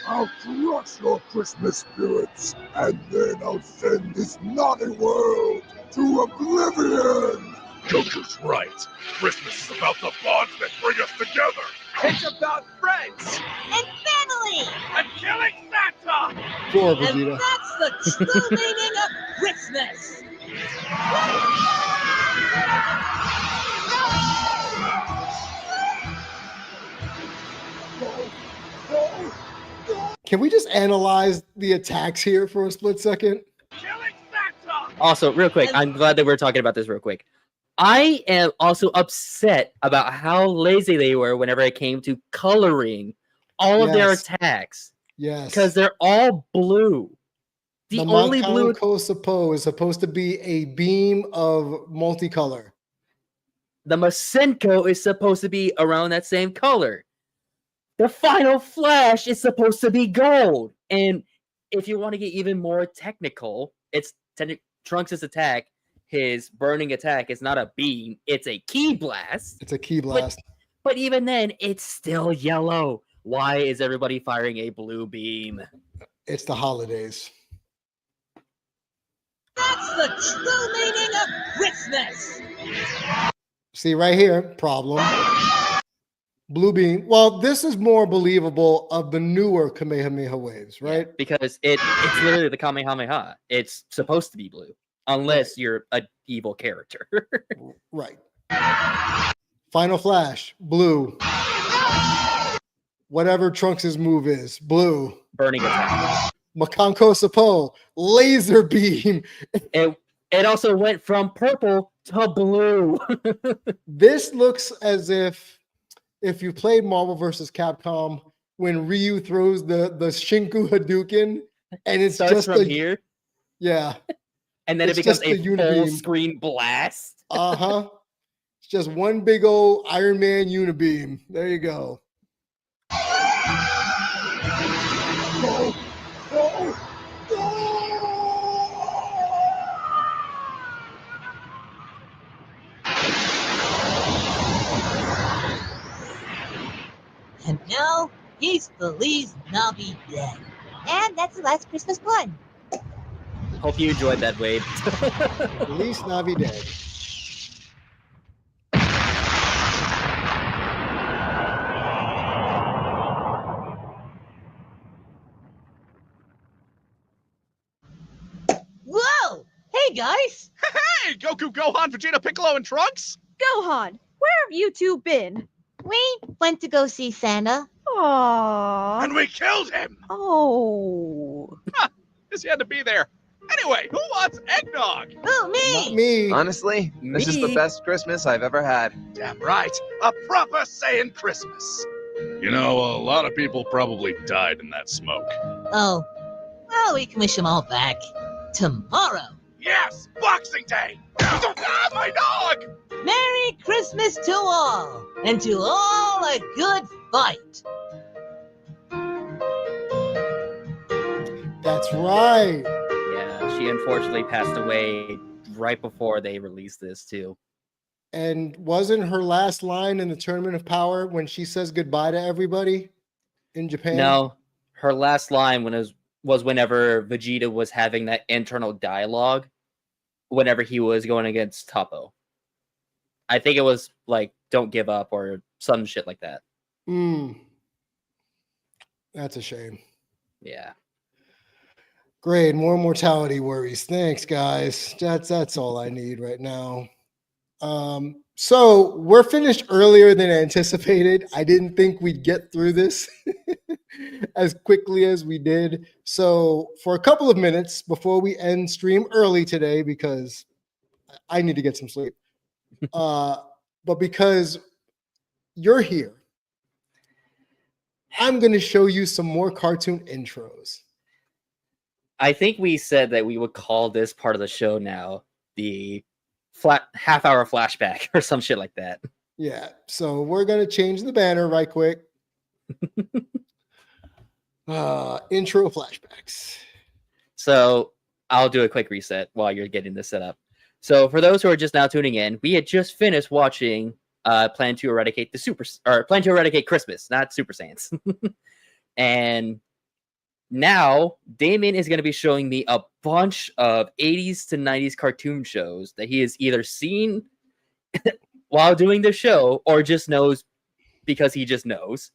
I'll crush your Christmas spirits, and then I'll send this naughty world to oblivion! Joker's right. Christmas is about the bonds that bring us together. It's about friends. And family! And killing Santa. Sure, And Vegeta. that's the true meaning of Christmas! Can we just analyze the attacks here for a split second? Also, real quick, I'm glad that we're talking about this real quick. I am also upset about how lazy they were whenever it came to coloring all of their Yes. attacks. Yes. Because they're all blue. The only blue Makanko Suppo is supposed to be a beam of multicolor. the Masenko is supposed to be around that same color. The Final Flash is supposed to be gold. And if you want to get even more technical, it's Trunks' attack, his burning attack, is not a beam, it's a key blast. It's a key blast. But even then, it's still yellow. Why is everybody firing a blue beam? It's the holidays. That's the true meaning of Christmas! See right here, problem. Blue beam. Well, this is more believable of the newer Kamehameha waves, right? Because it's literally the Kamehameha. It's supposed to be blue. Unless you're an evil character. Right. Final Flash, blue. Whatever Trunks' move is, blue. Burning attack. Makanko Suppo, laser beam. It also went from purple to blue. This looks as if you played Marvel vs. Capcom when Ryu throws the Shinku Hadouken and it's starts just from here. Yeah. And then It's it becomes just a the full unibeam. screen blast. Uh-huh. It's just one big old Iron Man unibeam. There you go. And now, he's Feliz Navi dead. And that's the last Christmas pun. Hope you enjoyed that, Wade. Feliz Navidad. Whoa! Hey, guys! Hey, Goku, Gohan, Vegeta, Piccolo, and Trunks? Gohan, where have you two been? We went to go see Santa. Aww. And we killed him! Oh. Guess you had to be there. Anyway, who wants eggnog? Oh, me! Not me. Honestly, this is the Me? best Christmas I've ever had. Damn right. A proper Saiyan Christmas. You know, a lot of people probably died in that smoke. Oh. Well, we can wish them all back. Tomorrow. Yes! Boxing Day! Ah, my dog! Merry Christmas to all, and to all a good fight. That's right. Yeah, she unfortunately passed away right before they released this too. And wasn't her last line in the Tournament of Power when she says goodbye to everybody in Japan? No, her last line was whenever Vegeta was having that internal dialogue whenever he was going against Toppo. I think it was like "Don't give up" or some shit like that. That's a shame. Yeah. Great, more mortality worries. Thanks, guys. That's all I need right now. So we're finished earlier than anticipated. I didn't think we'd get through this as quickly as we did. So for a couple of minutes before we end stream early today, because I need to get some sleep, but because you're here, I'm going to show you some more cartoon intros. I think we said that we would call this part of the show now the half-hour flashback or some shit like that. Yeah, so we're going to change the banner right quick. Intro flashbacks. So I'll do a quick reset while you're getting this set up. So for those who are just now tuning in, we had just finished watching Plan to Eradicate Plan to Eradicate Christmas, not Super Saiyans. And now Damien is going to be showing me a bunch of 80s to 90s cartoon shows that he has either seen while doing the show or just knows because he just knows.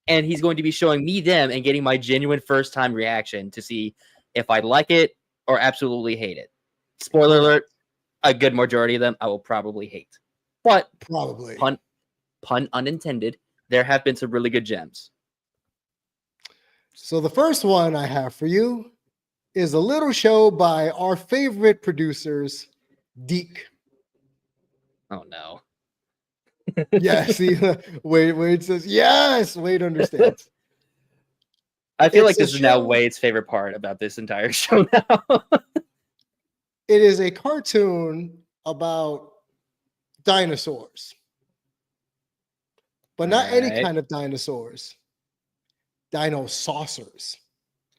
And he's going to be showing me them and getting my genuine first time reaction to see if I like it or absolutely hate it. Spoiler alert, a good majority of them I will probably hate. But probably pun unintended, there have been some really good gems. So the first one I have for you is a little show by our favorite producers, Deke. Oh no. Yeah, see, Wade says yes. Wade understands. I feel like It's a this is now show- Wade's favorite part about this entire show now. It is a cartoon about dinosaurs, but not any Alright. kind of dinosaurs. Dino saucers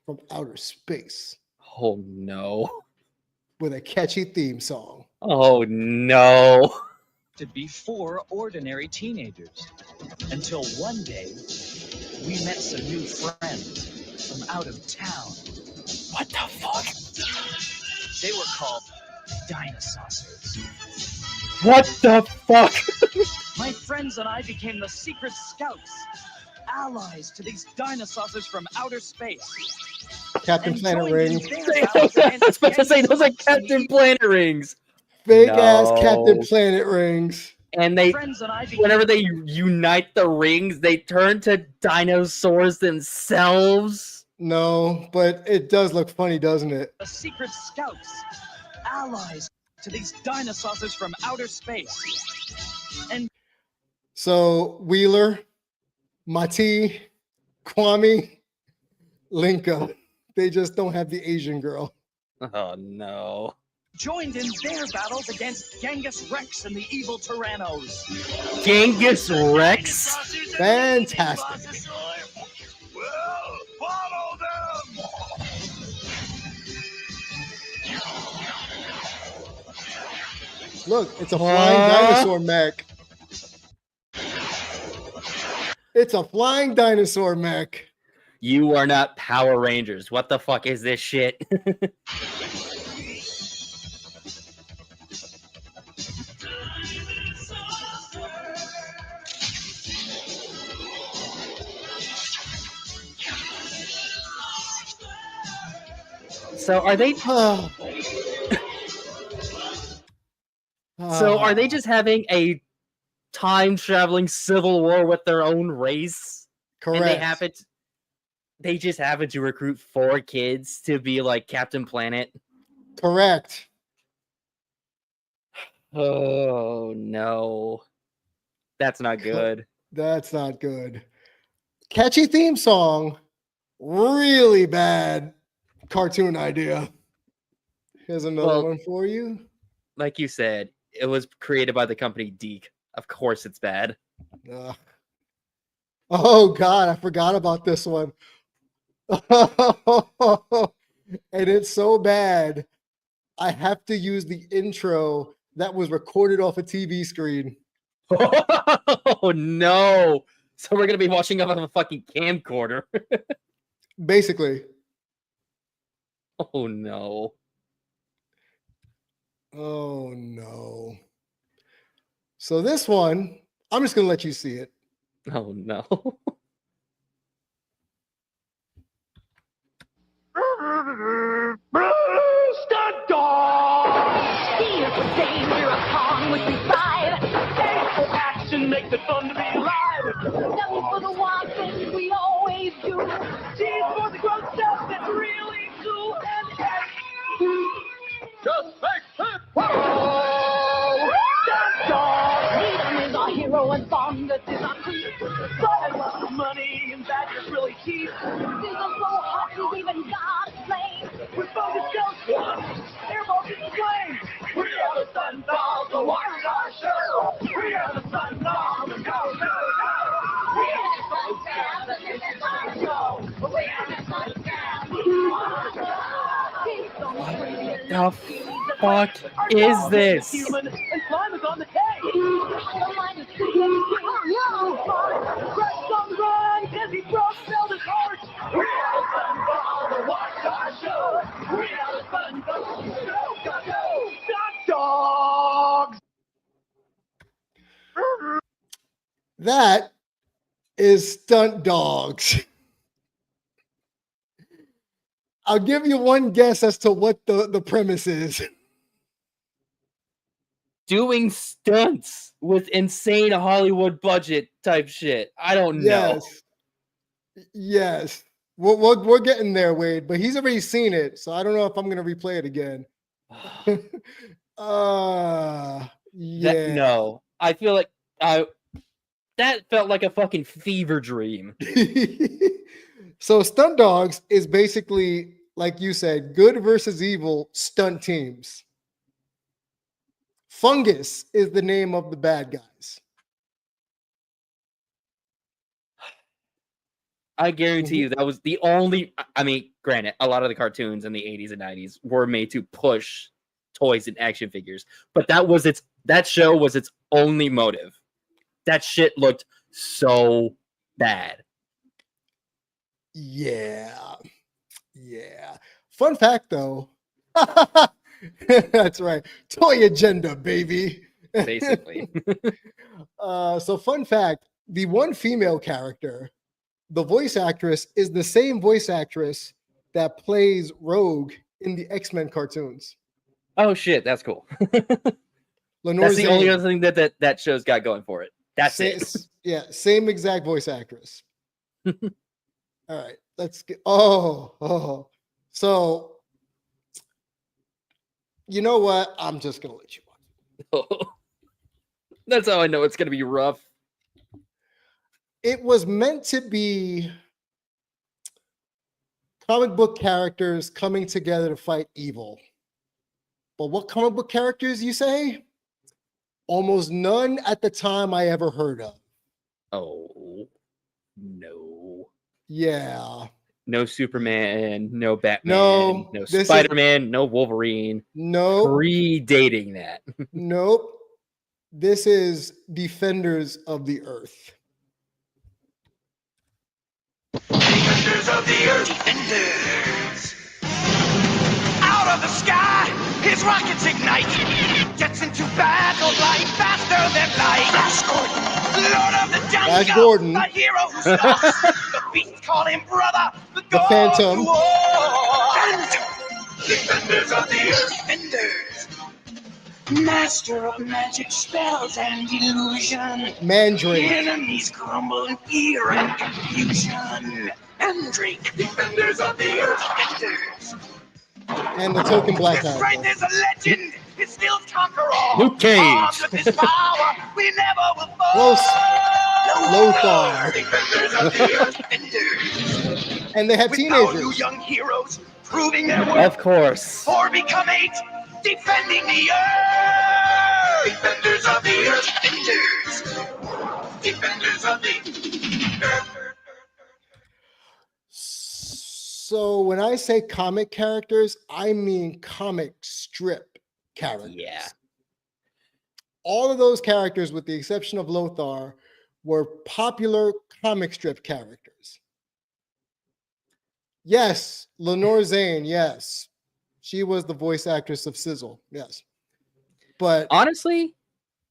from outer space Oh no. with a catchy theme song. Oh no. To be four ordinary teenagers until one day we met some new friends from out of town. What the fuck? They were called dinosaurs. What the fuck? My friends and I became the secret scouts, allies to these dinosaurs from outer space. Captain And Planet joined Ring. in their battles I against was about to say those are Genghis Khan Captain Planet rings. Fake ass Captain No. Planet rings. And they Friends and I became whenever they unite the rings, they turn to dinosaurs themselves. No, but it does look funny, doesn't it? the secret scouts, allies to these dinosaurs from outer space. And So Wheeler, Mati, Kwame, Linka, they just don't have the Asian girl. Oh no. joined in their battles against Genghis Rex and the evil Tyrannos. Genghis Rex? Fantastic. Follow them! Look, it's a flying dinosaur mech. It's a flying dinosaur mech. You are not Power Rangers. What the fuck is this shit? So are they So are they just having a time traveling civil war with their own race. Correct. And they just happen to recruit 4 kids to be like Captain Planet. Correct. Oh no. That's not good. That's not good. Catchy theme song, really bad cartoon idea. Here's another one for you. Like you said, it was created by the company Deke. Of course it's bad. Oh God, I forgot about this one. And it's so bad, I have to use the intro that was recorded off a TV screen. Oh no! So we're gonna be watching off of a fucking camcorder. Basically. Oh no. Oh no. So this one, I'm just gonna let you see it. Oh no. Stunt dog! Here's the danger upon which we ride. Aim for action, make the fun to be alive. Nothing for the wild things we always do. Cheese for the gross stuff that's really cool and just make it whoa! Stunt dog! Needham is our hero and Bongus is our chief. But lots of money and that is really cheap. These are so hot, we've even got a plane. With Bongus Ghost, airballs in the flame. We are the Stunt Dogs, the watch our show. We are the Stunt Dogs, the go, go, go. We are the Stunt Dogs, and this is our show. We are the Stunt The fuck is this? Human and slime is on the cake. The line is Crash on the run, Dizzy Brock spelled his heart. We are the Stunt Dogs, the watch our show. We are the Stunt Dogs, go, go, go. Stunt Dogs. That is Stunt Dogs. I'll give you one guess as to what the premise is. Doing stunts with insane Hollywood budget type shit. I don't know. Yes. We're getting there, Wade, but he's already seen it, so I don't know if I'm gonna replay it again. Yeah. No. I feel like that felt like a fucking fever dream. So Stunt Dogs is basically, like you said, good versus evil stunt teams. Fungus is the name of the bad guys. I guarantee you that was the only. I mean, granted, a lot of the cartoons in the 80s and 90s were made to push toys and action figures, but that show was its only motive. That shit looked so bad. Yeah. Fun fact, though. That's right. Toy agenda, baby. Basically. So fun fact, the one female character, the voice actress, is the same voice actress that plays Rogue in the X-Men cartoons. Oh shit, that's cool. Lenore That's the Zane. only other thing that show's got going for it. That's it. Yeah, same exact voice actress. All right, let's get. Oh. So, you know what? I'm just gonna let you watch it. That's how I know it's gonna be rough. It was meant to be comic book characters coming together to fight evil. But what comic book characters, you say? Almost none at the time I ever heard of. Oh, no. Yeah. No Superman, no Batman, no Spider-Man, no Wolverine. No. Predating that. Nope. This is Defenders of the Earth. Defenders of the Earth. Defenders. Out of the sky, his rockets ignite. Gets into battle like faster than light. Flash Gordon. Lord of the jungle. Flash Gordon. The hero who stalks. The beasts call him brother. The Phantom. Defenders of the Earth. Defenders. Master of magic spells and illusion. Mandrake. Enemies crumble in fear and confusion. Mandrake, defenders of the earth. Defenders. And the token black This character. strength is a legend. It still conquer all. Luke Cage. Armed with this power, we never will fall. Close. Lothar. Defenders of the earth. Defenders. And they have With our new teenagers. young heroes proving their worth. Of course. Or become 8, defending the earth. Defenders of the earth. Defenders. Defenders of the earth. So when I say comic characters, I mean comic strip characters. Yeah. All of those characters, with the exception of Lothar, were popular comic strip characters. Yes, Lenore Zane, yes. She was the voice actress of Sizzle, yes. But honestly,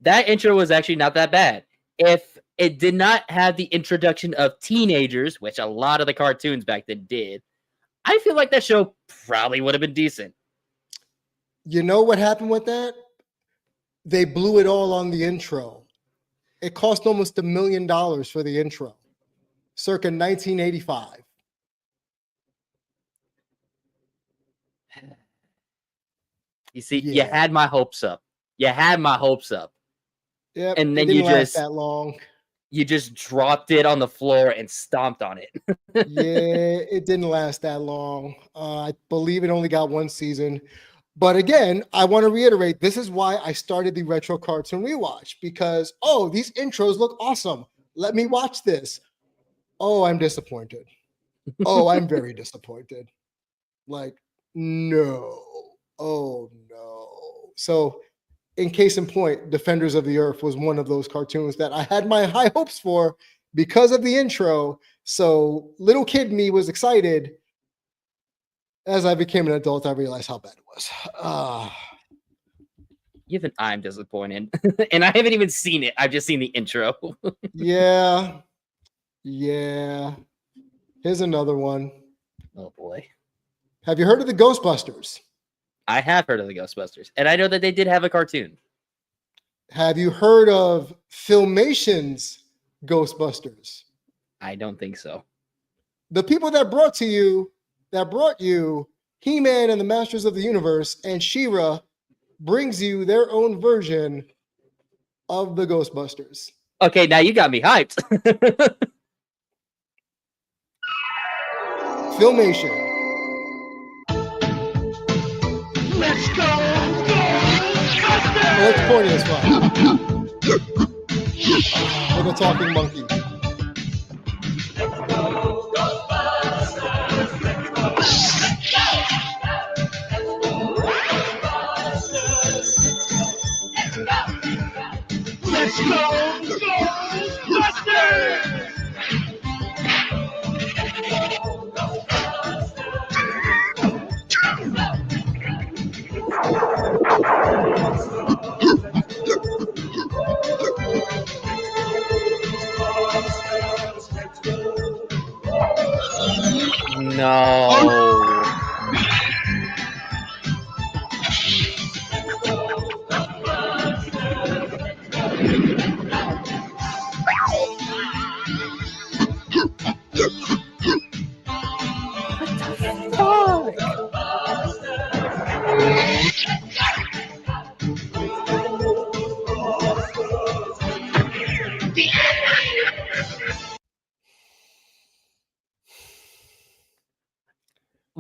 that intro was actually not that bad. If it did not have the introduction of teenagers, which a lot of the cartoons back then did, I feel like that show probably would have been decent. you know what happened with that? They blew it all on the intro. It cost almost $1 million for the intro, circa 1985. You see, you had my hopes up. You had my hopes up. Yep, and then it you didn't last just that long. You just dropped it on the floor and stomped on it. Yeah, it didn't last that long. I believe it only got one season. But again, I want to reiterate, this is why I started the Retro Cartoon Rewatch, because, oh, these intros look awesome. Let me watch this. Oh, I'm disappointed. Oh, I'm very disappointed. Like, no. Oh, no. So, in case in point, Defenders of the Earth was one of those cartoons that I had my high hopes for because of the intro. So, little kid me was excited. As I became an adult, I realized how bad it was. Even I'm disappointed. And I haven't even seen it. I've just seen the intro. Yeah. Yeah. Here's another one. Oh, boy. Have you heard of the Ghostbusters? I have heard of the Ghostbusters. And I know that they did have a cartoon. Have you heard of Filmation's Ghostbusters? I don't think so. The people that brought you He-Man and the Masters of the Universe and She-Ra brings you their own version of the Ghostbusters. Okay, now you got me hyped. Filmation. Let's go! Oh, that's corny as well. With a talking monkey. Let's go! Ghostbusters! No.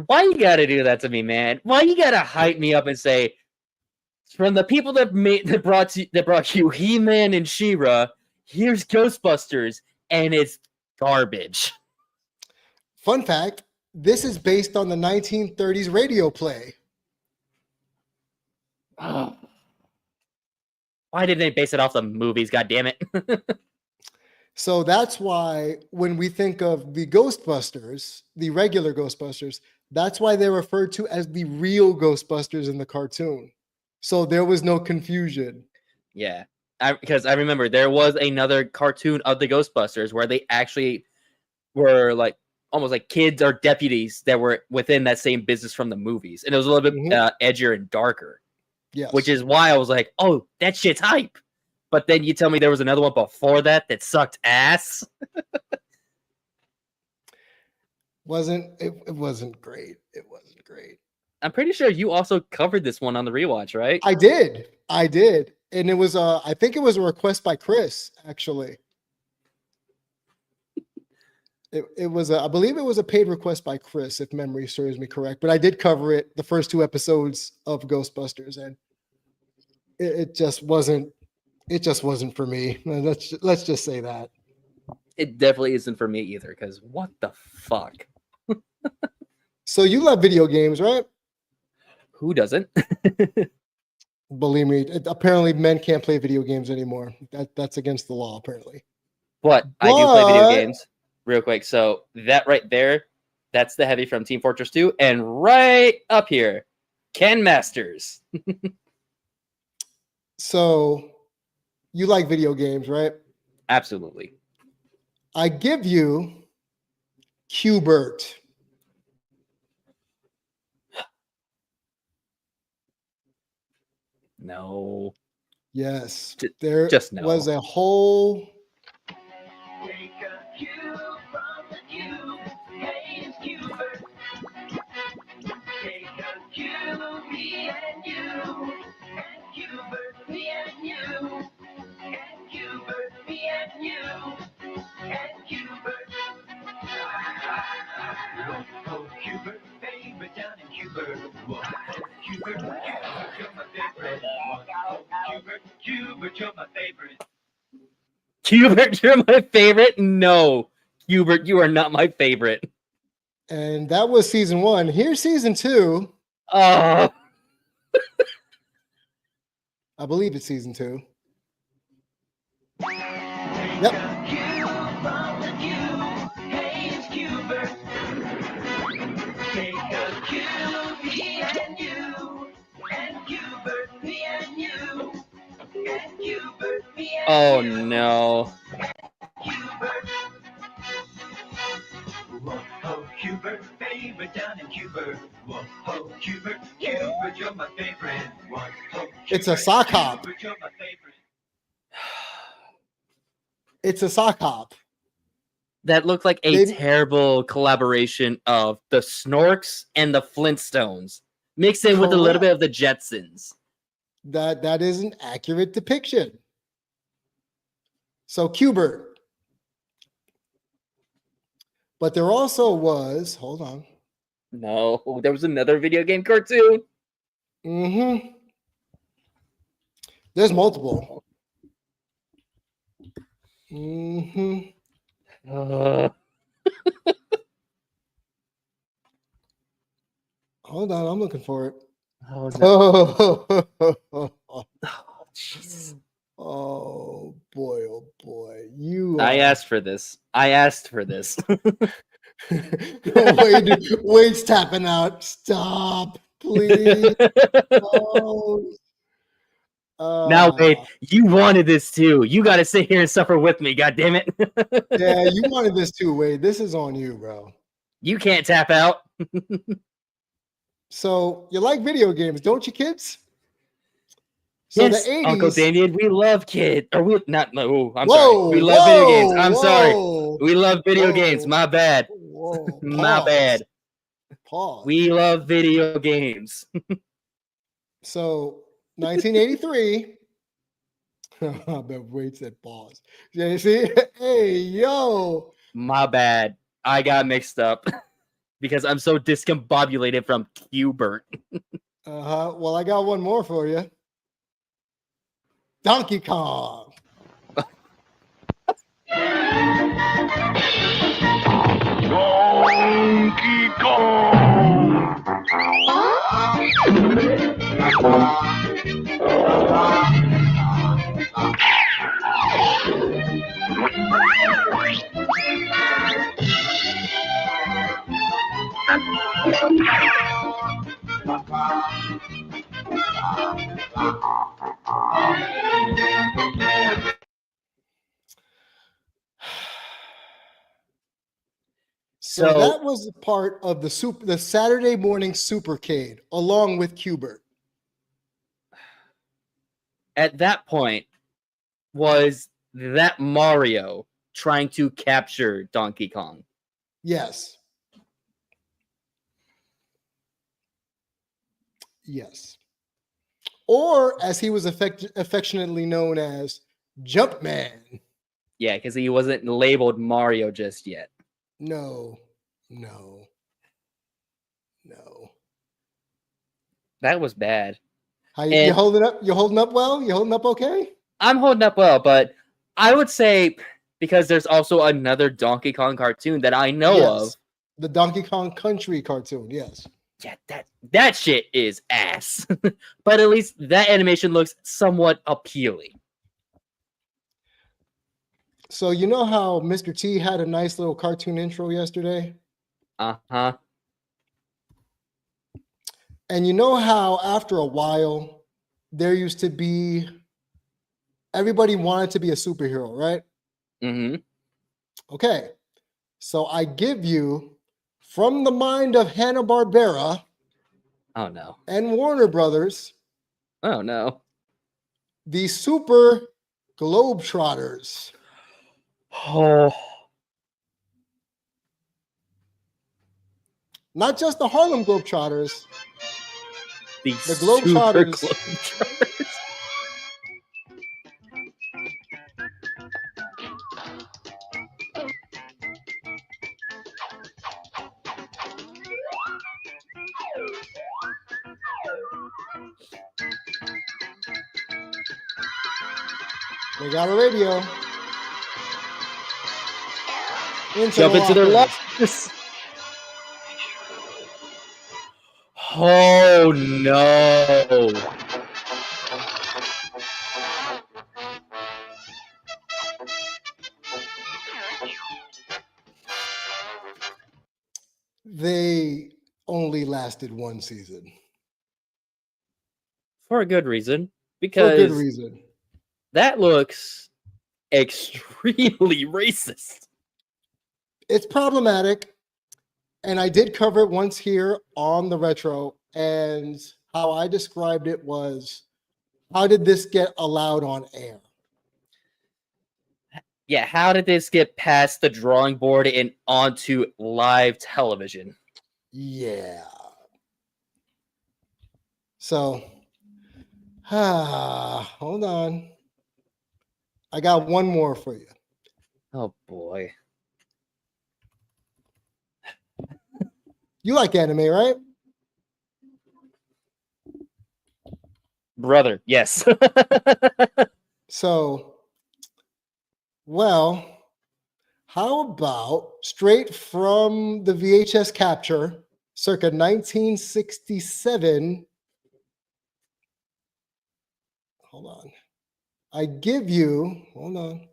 Why you gotta do that to me, man? Why you gotta hype me up and say, from the people that brought you He-Man and She-Ra, here's Ghostbusters, and it's garbage. Fun fact, this is based on the 1930s radio play. Oh. Why didn't they base it off the movies? God damn it! So that's why when we think of the Ghostbusters, the regular Ghostbusters, that's why they're referred to as the real Ghostbusters in the cartoon. So there was no confusion. Yeah, because I remember there was another cartoon of the Ghostbusters where they actually were like almost like kids or deputies that were within that same business from the movies, and it was a little bit edgier and darker. Yes. Which is why I was like, oh, that shit's hype. But then you tell me there was another one before that sucked ass. It wasn't great. It wasn't great. I'm pretty sure you also covered this one on the rewatch, right? I did. And it was I think it was a request by Chris, actually. It was I believe it was a paid request by Chris, if memory serves me correct. But I did cover it the first 2 episodes of Ghostbusters, and it just wasn't for me. Let's just say that. It definitely isn't for me either, because what the fuck? So you love video games, right? Who doesn't? Believe me, apparently men can't play video games anymore. That's against the law, apparently. But I do play video games. Real quick. So that right there, that's the heavy from Team Fortress 2. And right up here, Ken Masters. So you like video games, right? Absolutely. I give you Q*bert. No. Yes. There just no. was a whole Q*bert, you're my favorite? No. Q*bert, you are not my favorite. And that was season 1. Here's season 2. Oh. I believe it's season 2. Yep. Oh no. Q*bert, favorite down in Q*bert. Whoa, Q*bert, Q*bert, you're my favorite. It's a sock hop. It's a sock hop. That looked like a terrible collaboration of the Snorks and the Flintstones, mixed in with a little bit of the Jetsons. That is an accurate depiction. So Q*bert. But there also was, hold on. No, there was another video game cartoon. Mm-hmm. There's multiple. Mm-hmm. Hold on, I'm looking for it. Oh, Jesus. Oh boy, oh boy. You I asked for this. Wade's tapping out. Stop, please. Now, Wade, you wanted this too. You got to sit here and suffer with me. God damn it! Yeah, you wanted this too, Wade. This is on you, bro. You can't tap out. So you like video games, don't you, kids? So yes, the 80s, Uncle Daniel, we love kids. Or we not? No, I'm Whoa, sorry. We love video games. I'm whoa, sorry. We love video games. My bad. Whoa, My bad. Pause. We love video games. So 1983. I bet Wade said pause. Yeah, you see? Hey, yo. My bad. I got mixed up because I'm so discombobulated from Q*bert. Well, I got one more for you. Donkey Kong. Donkey Kong. So that was part of the Saturday morning Supercade, along with Q*bert. at that point was that Mario trying to capture Donkey Kong. Yes. Yes. Or as he was affectionately known as, Jumpman. Yeah, because he wasn't labeled Mario just yet. No. That was bad. How you holding up? You holding up well? You holding up okay? I'm holding up well, but I would say because there's also another Donkey Kong cartoon that I know of. The Donkey Kong Country cartoon, yes. Yeah, that shit is ass. But at least that animation looks somewhat appealing. So you know how Mr. T had a nice little cartoon intro yesterday? Uh-huh. And you know how after a while, there used to be, everybody wanted to be a superhero, right? Mm-hmm. Okay. So I give you, from the mind of Hanna-Barbera. Oh, no. And Warner Brothers. Oh, no. The Super Globetrotters. Oh. Not just the Harlem Globetrotters. The Globetrotters. Super Globetrotters. They got a radio. Jump into their lives. Oh no. They only lasted one season. For a good reason. Because for a good reason. That looks extremely racist. It's problematic. And I did cover it once here on the retro. And how I described it was, how did this get allowed on air? Yeah, how did this get past the drawing board and onto live television? Yeah. So, hold on. I got one more for you. Oh, boy. You like anime, right? Brother, yes. So, well, how about straight from the VHS capture, circa 1967? Hold on. I give you, hold on.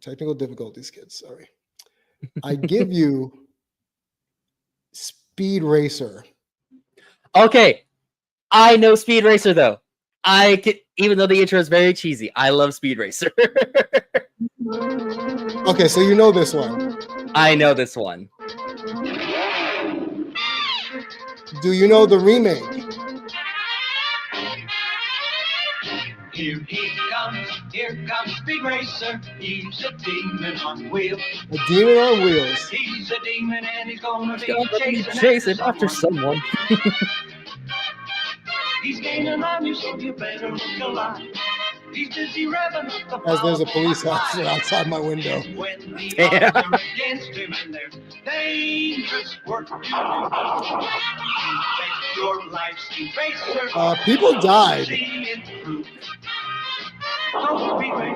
Technical difficulties, kids, sorry. I give you Speed Racer. Okay, I know Speed Racer though. I can, even though the intro is very cheesy, I love Speed Racer. Okay, so you know this one. I know this one. Do you know the remake? Here comes Speed Racer. He's a demon on wheels. A demon on wheels. He's a demon and he's gonna be chasing after someone. He's gaining on you, so you better look alive. He's busy revving up the As there's a police officer outside my window. when the odds are against him and there's dangerous work to do. You take your life, Speed Racer. People died.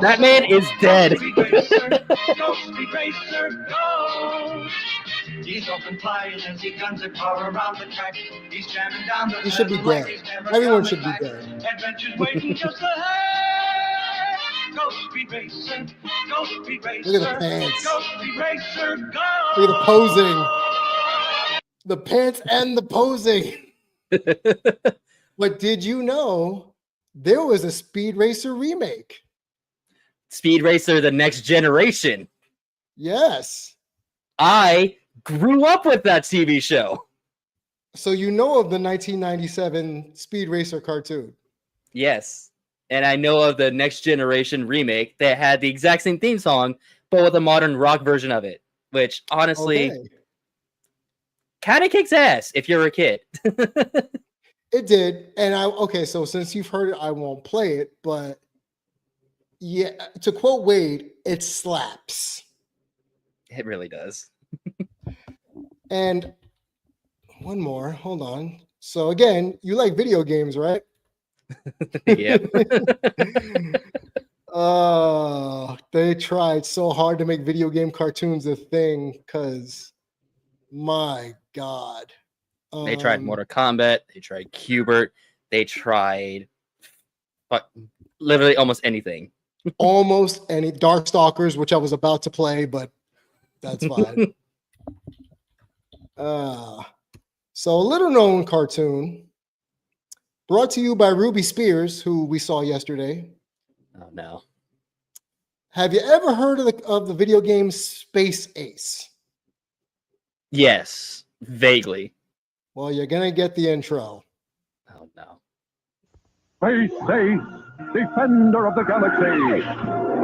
That man is dead. Go, Speed Racer, go! He's open flying as he guns a car around the track. He's jamming down the He should be like dead. he's never Everyone coming should be back. dead. Adventure's waiting just ahead. Go, Speed Racer, go, Speed Racer. Look at the pants. Go, Speed Racer, go! Look at the posing. The pants and the posing. But did you know there was a Speed Racer remake? Speed Racer, the next generation. Yes. I grew up with that TV show. So you know of the 1997 Speed Racer cartoon? Yes. And I know of the Next Generation remake that had the exact same theme song, but with a modern rock version of it, which honestly kind of kicks ass if you're a kid. It did. And so since you've heard it, I won't play it, but yeah, to quote Wade, it slaps. It really does. And one more, hold on. So again, you like video games, right? Yeah. They tried so hard to make video game cartoons a thing because my God. They tried Mortal Kombat, they tried Cubert, they tried literally almost anything. Almost any Darkstalkers, which I was about to play, but that's fine. So a little known cartoon brought to you by Ruby Spears, who we saw yesterday. Oh no. Have you ever heard of the video game Space Ace? Yes, vaguely. Well, you're gonna get the intro. Oh no. Space Ace, defender of the galaxy.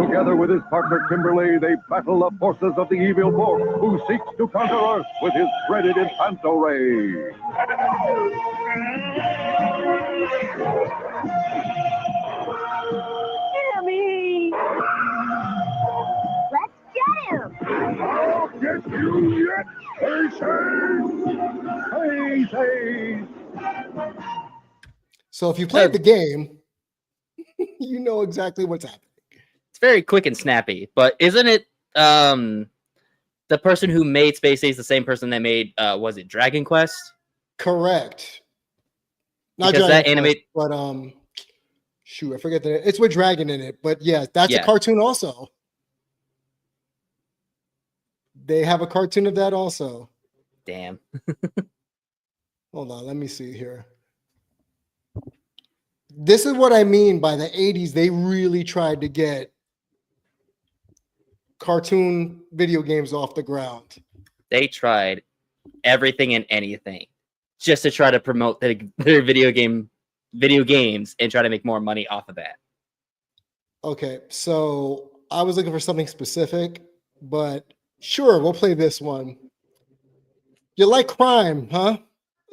Together with his partner Kimberly, they battle the forces of the evil Borg, who seeks to conquer Earth with his dreaded Infanto Ray. Jimmy! Let's get him! I'll get you yet, Space Ace! Space Ace! So if you played the game, you know exactly what's happening. It's very quick and snappy, but isn't it the person who made Space Ace the same person that made was it Dragon Quest? Correct. Not because Dragon that anime, Quest, but shoot, I forget the. It's with Dragon in it, but yeah, that's a cartoon also. They have a cartoon of that also. Damn. Hold on, let me see here. This is what I mean by the 80s. They really tried to get cartoon video games off the ground. They tried everything and anything just to try to promote their video games and try to make more money off of that. Okay, so I was looking for something specific, but sure, we'll play this one. You like crime, huh?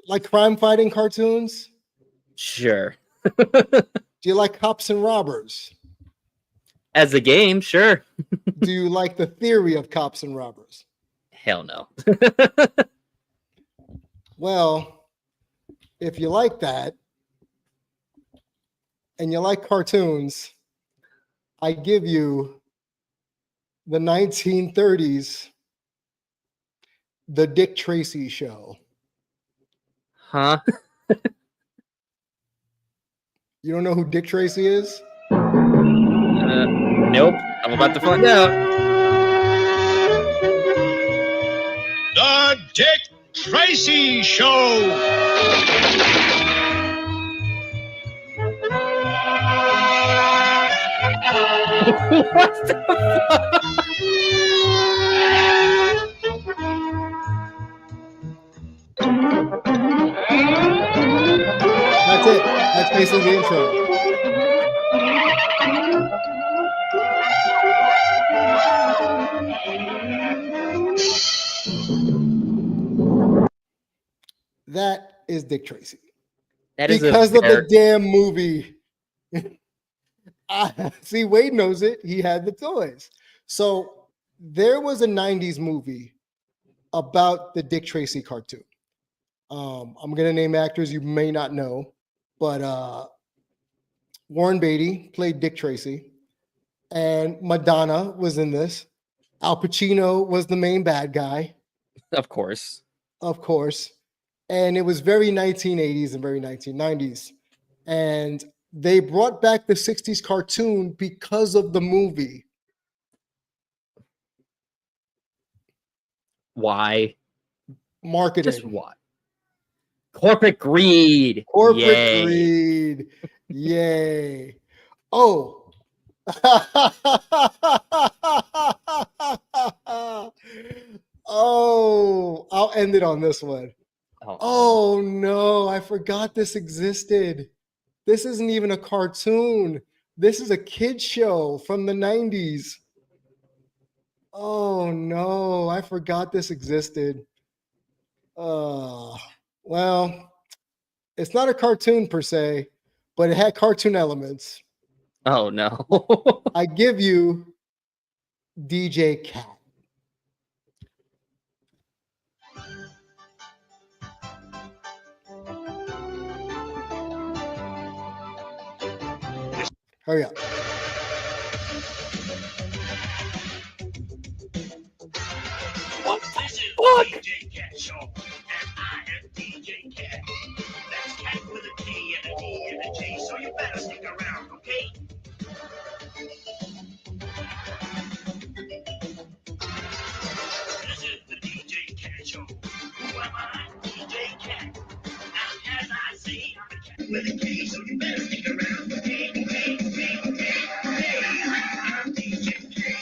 Like crime fighting cartoons? Sure. Do you like cops and robbers? As a game, sure. Do you like the theory of cops and robbers? Hell no. Well, if you like that and you like cartoons, I give you the 1930s, The Dick Tracy Show. Huh? You don't know who Dick Tracy is? Nope. I'm about to find out. The Dick Tracy Show. What the fuck? That's it. That's basically the intro. That is Dick Tracy. That is because of the damn movie. See, Wade knows it. He had the toys. So there was a 90s movie about the Dick Tracy cartoon. I'm going to name actors you may not know, but Warren Beatty played Dick Tracy, and Madonna was in this. Al Pacino was the main bad guy. Of course. Of course. And it was very 1980s and very 1990s. And they brought back the 60s cartoon because of the movie. Why? Marketing. Just why? Corporate greed. Corporate Yay. greed. Yay. Oh. Oh, I'll end it on this one. Oh Oh no, I forgot this existed. This isn't even a cartoon. This is a kid show from the 90s. Oh no, I forgot this existed. Well, it's not a cartoon per se, but it had cartoon elements. Oh no. I give you DJ Cat. Hurry up. What? This is DJ Cat Show, and I am DJ Cat. That's Cat with a K and a D and a J, so you better stick around, okay? This is the DJ Cat Show. Who am I? DJ Cat. Now, as I say, I'm a cat with a K, so you better stick around, okay? I'm DJ Cat.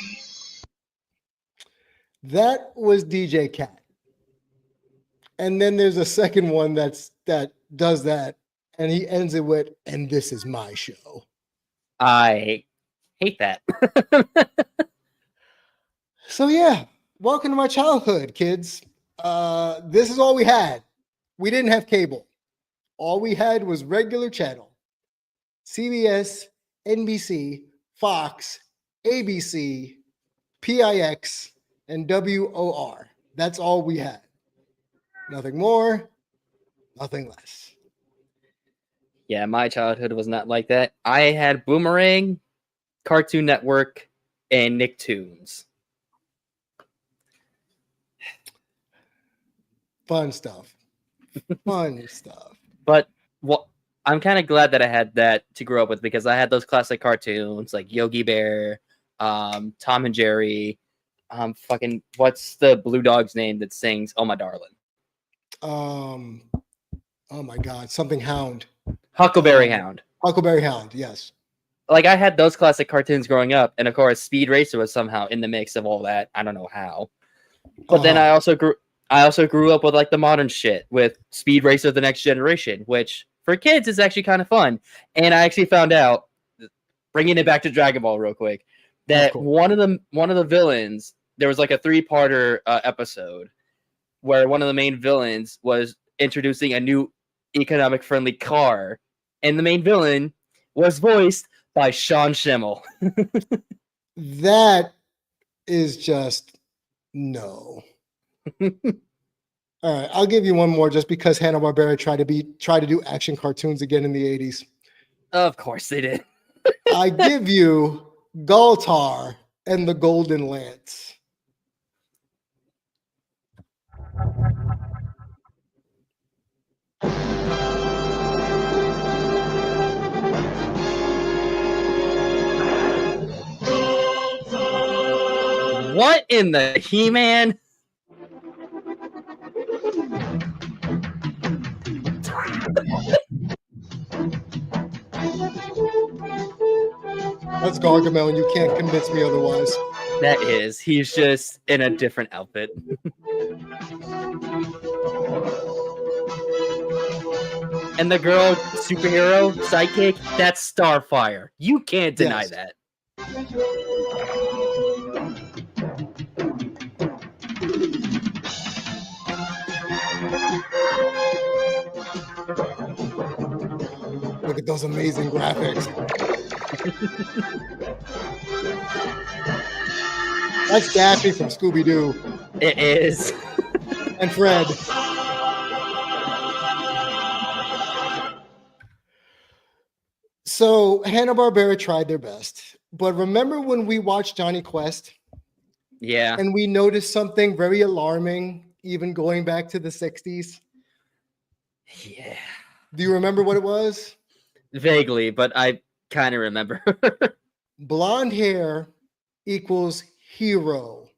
That was DJ Cat. And then there's a second one that does that, and he ends it with, "And this is my show." I hate that. So yeah, welcome to my childhood, kids. This is all we had. We didn't have cable. All we had was regular channel. CBS, NBC, Fox, ABC, PIX, and WOR. That's all we had. Nothing more, nothing less. Yeah, my childhood was not like that. I had Boomerang, Cartoon Network, and Nicktoons. Fun stuff. Fun stuff. But I'm kind of glad that I had that to grow up with because I had those classic cartoons like Yogi Bear, Tom and Jerry, fucking what's the blue dog's name that sings "Oh My Darling"? Oh my God, something Hound. Huckleberry Hound. Huckleberry Hound, yes. Like I had those classic cartoons growing up, and of course, Speed Racer was somehow in the mix of all that. I don't know how, but then I also grew up with like the modern shit with Speed Racer: The Next Generation, which for kids is actually kind of fun. And I actually found out, bringing it back to Dragon Ball real quick, that one of the villains, there was like a 3-parter episode where one of the main villains was introducing a new economic friendly car, and the main villain was voiced by Sean Schimmel. That is just no. All right, I'll give you one more just because Hanna-Barbera tried to do action cartoons again in the 80s. Of course they did. I give you Galtar and the Golden Lance. What in the He-Man? That's Gargamel, and you can't convince me otherwise. That is. He's just in a different outfit. And the girl superhero sidekick, that's Starfire. You can't deny that. Look at those amazing graphics. That's Daffy from Scooby-Doo. It is. And Fred. So Hanna-Barbera tried their best. But remember when we watched Johnny Quest? Yeah. And we noticed something very alarming, even going back to the 60s? Yeah. Do you remember what it was? Vaguely, but I kind of remember. Blonde hair equals hero.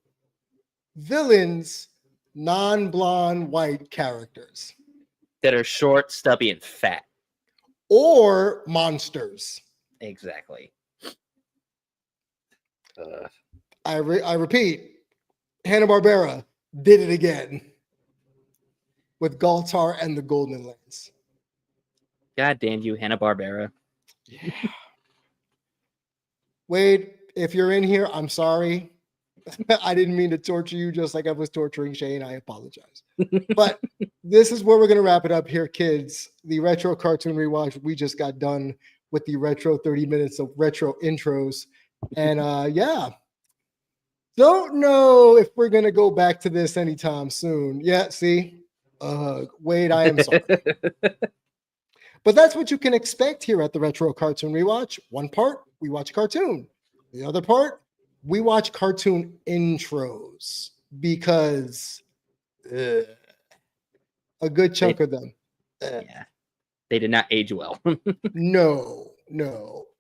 Villains, non-blonde white characters. That are short, stubby, and fat. Or monsters. Exactly. I repeat, Hanna-Barbera did it again. with Galtar and the Golden Lands. God damn you, Hanna-Barbera. Wade, if you're in here, I'm sorry. I didn't mean to torture you just like I was torturing Shane. I apologize. But this is where we're going to wrap it up here, kids. The retro cartoon rewatch. We just got done with the retro 30 minutes of retro intros. And yeah, don't know if we're going to go back to this anytime soon. Yeah, see? Wade, I am sorry. But that's what you can expect here at the Retro Cartoon Rewatch. One part, we watch cartoon. The other part, we watch cartoon intros because a good chunk of them. Yeah, they did not age well. No.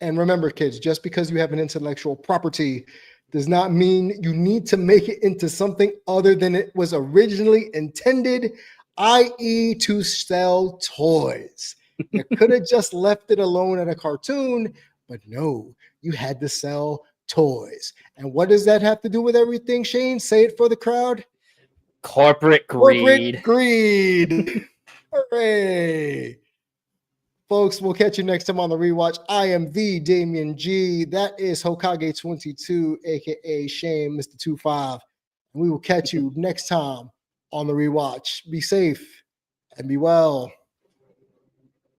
And remember, kids, just because you have an intellectual property does not mean you need to make it into something other than it was originally intended, i.e., to sell toys. You could have just left it alone at a cartoon, but no, you had to sell toys. And what does that have to do with everything, Shane? Say it for the crowd. Corporate greed. Corporate greed. Hooray. Folks, we'll catch you next time on the rewatch. I am the Damien G. That is Hokage22, aka Shane, Mr. 25. And we will catch you next time on the rewatch. Be safe and be well.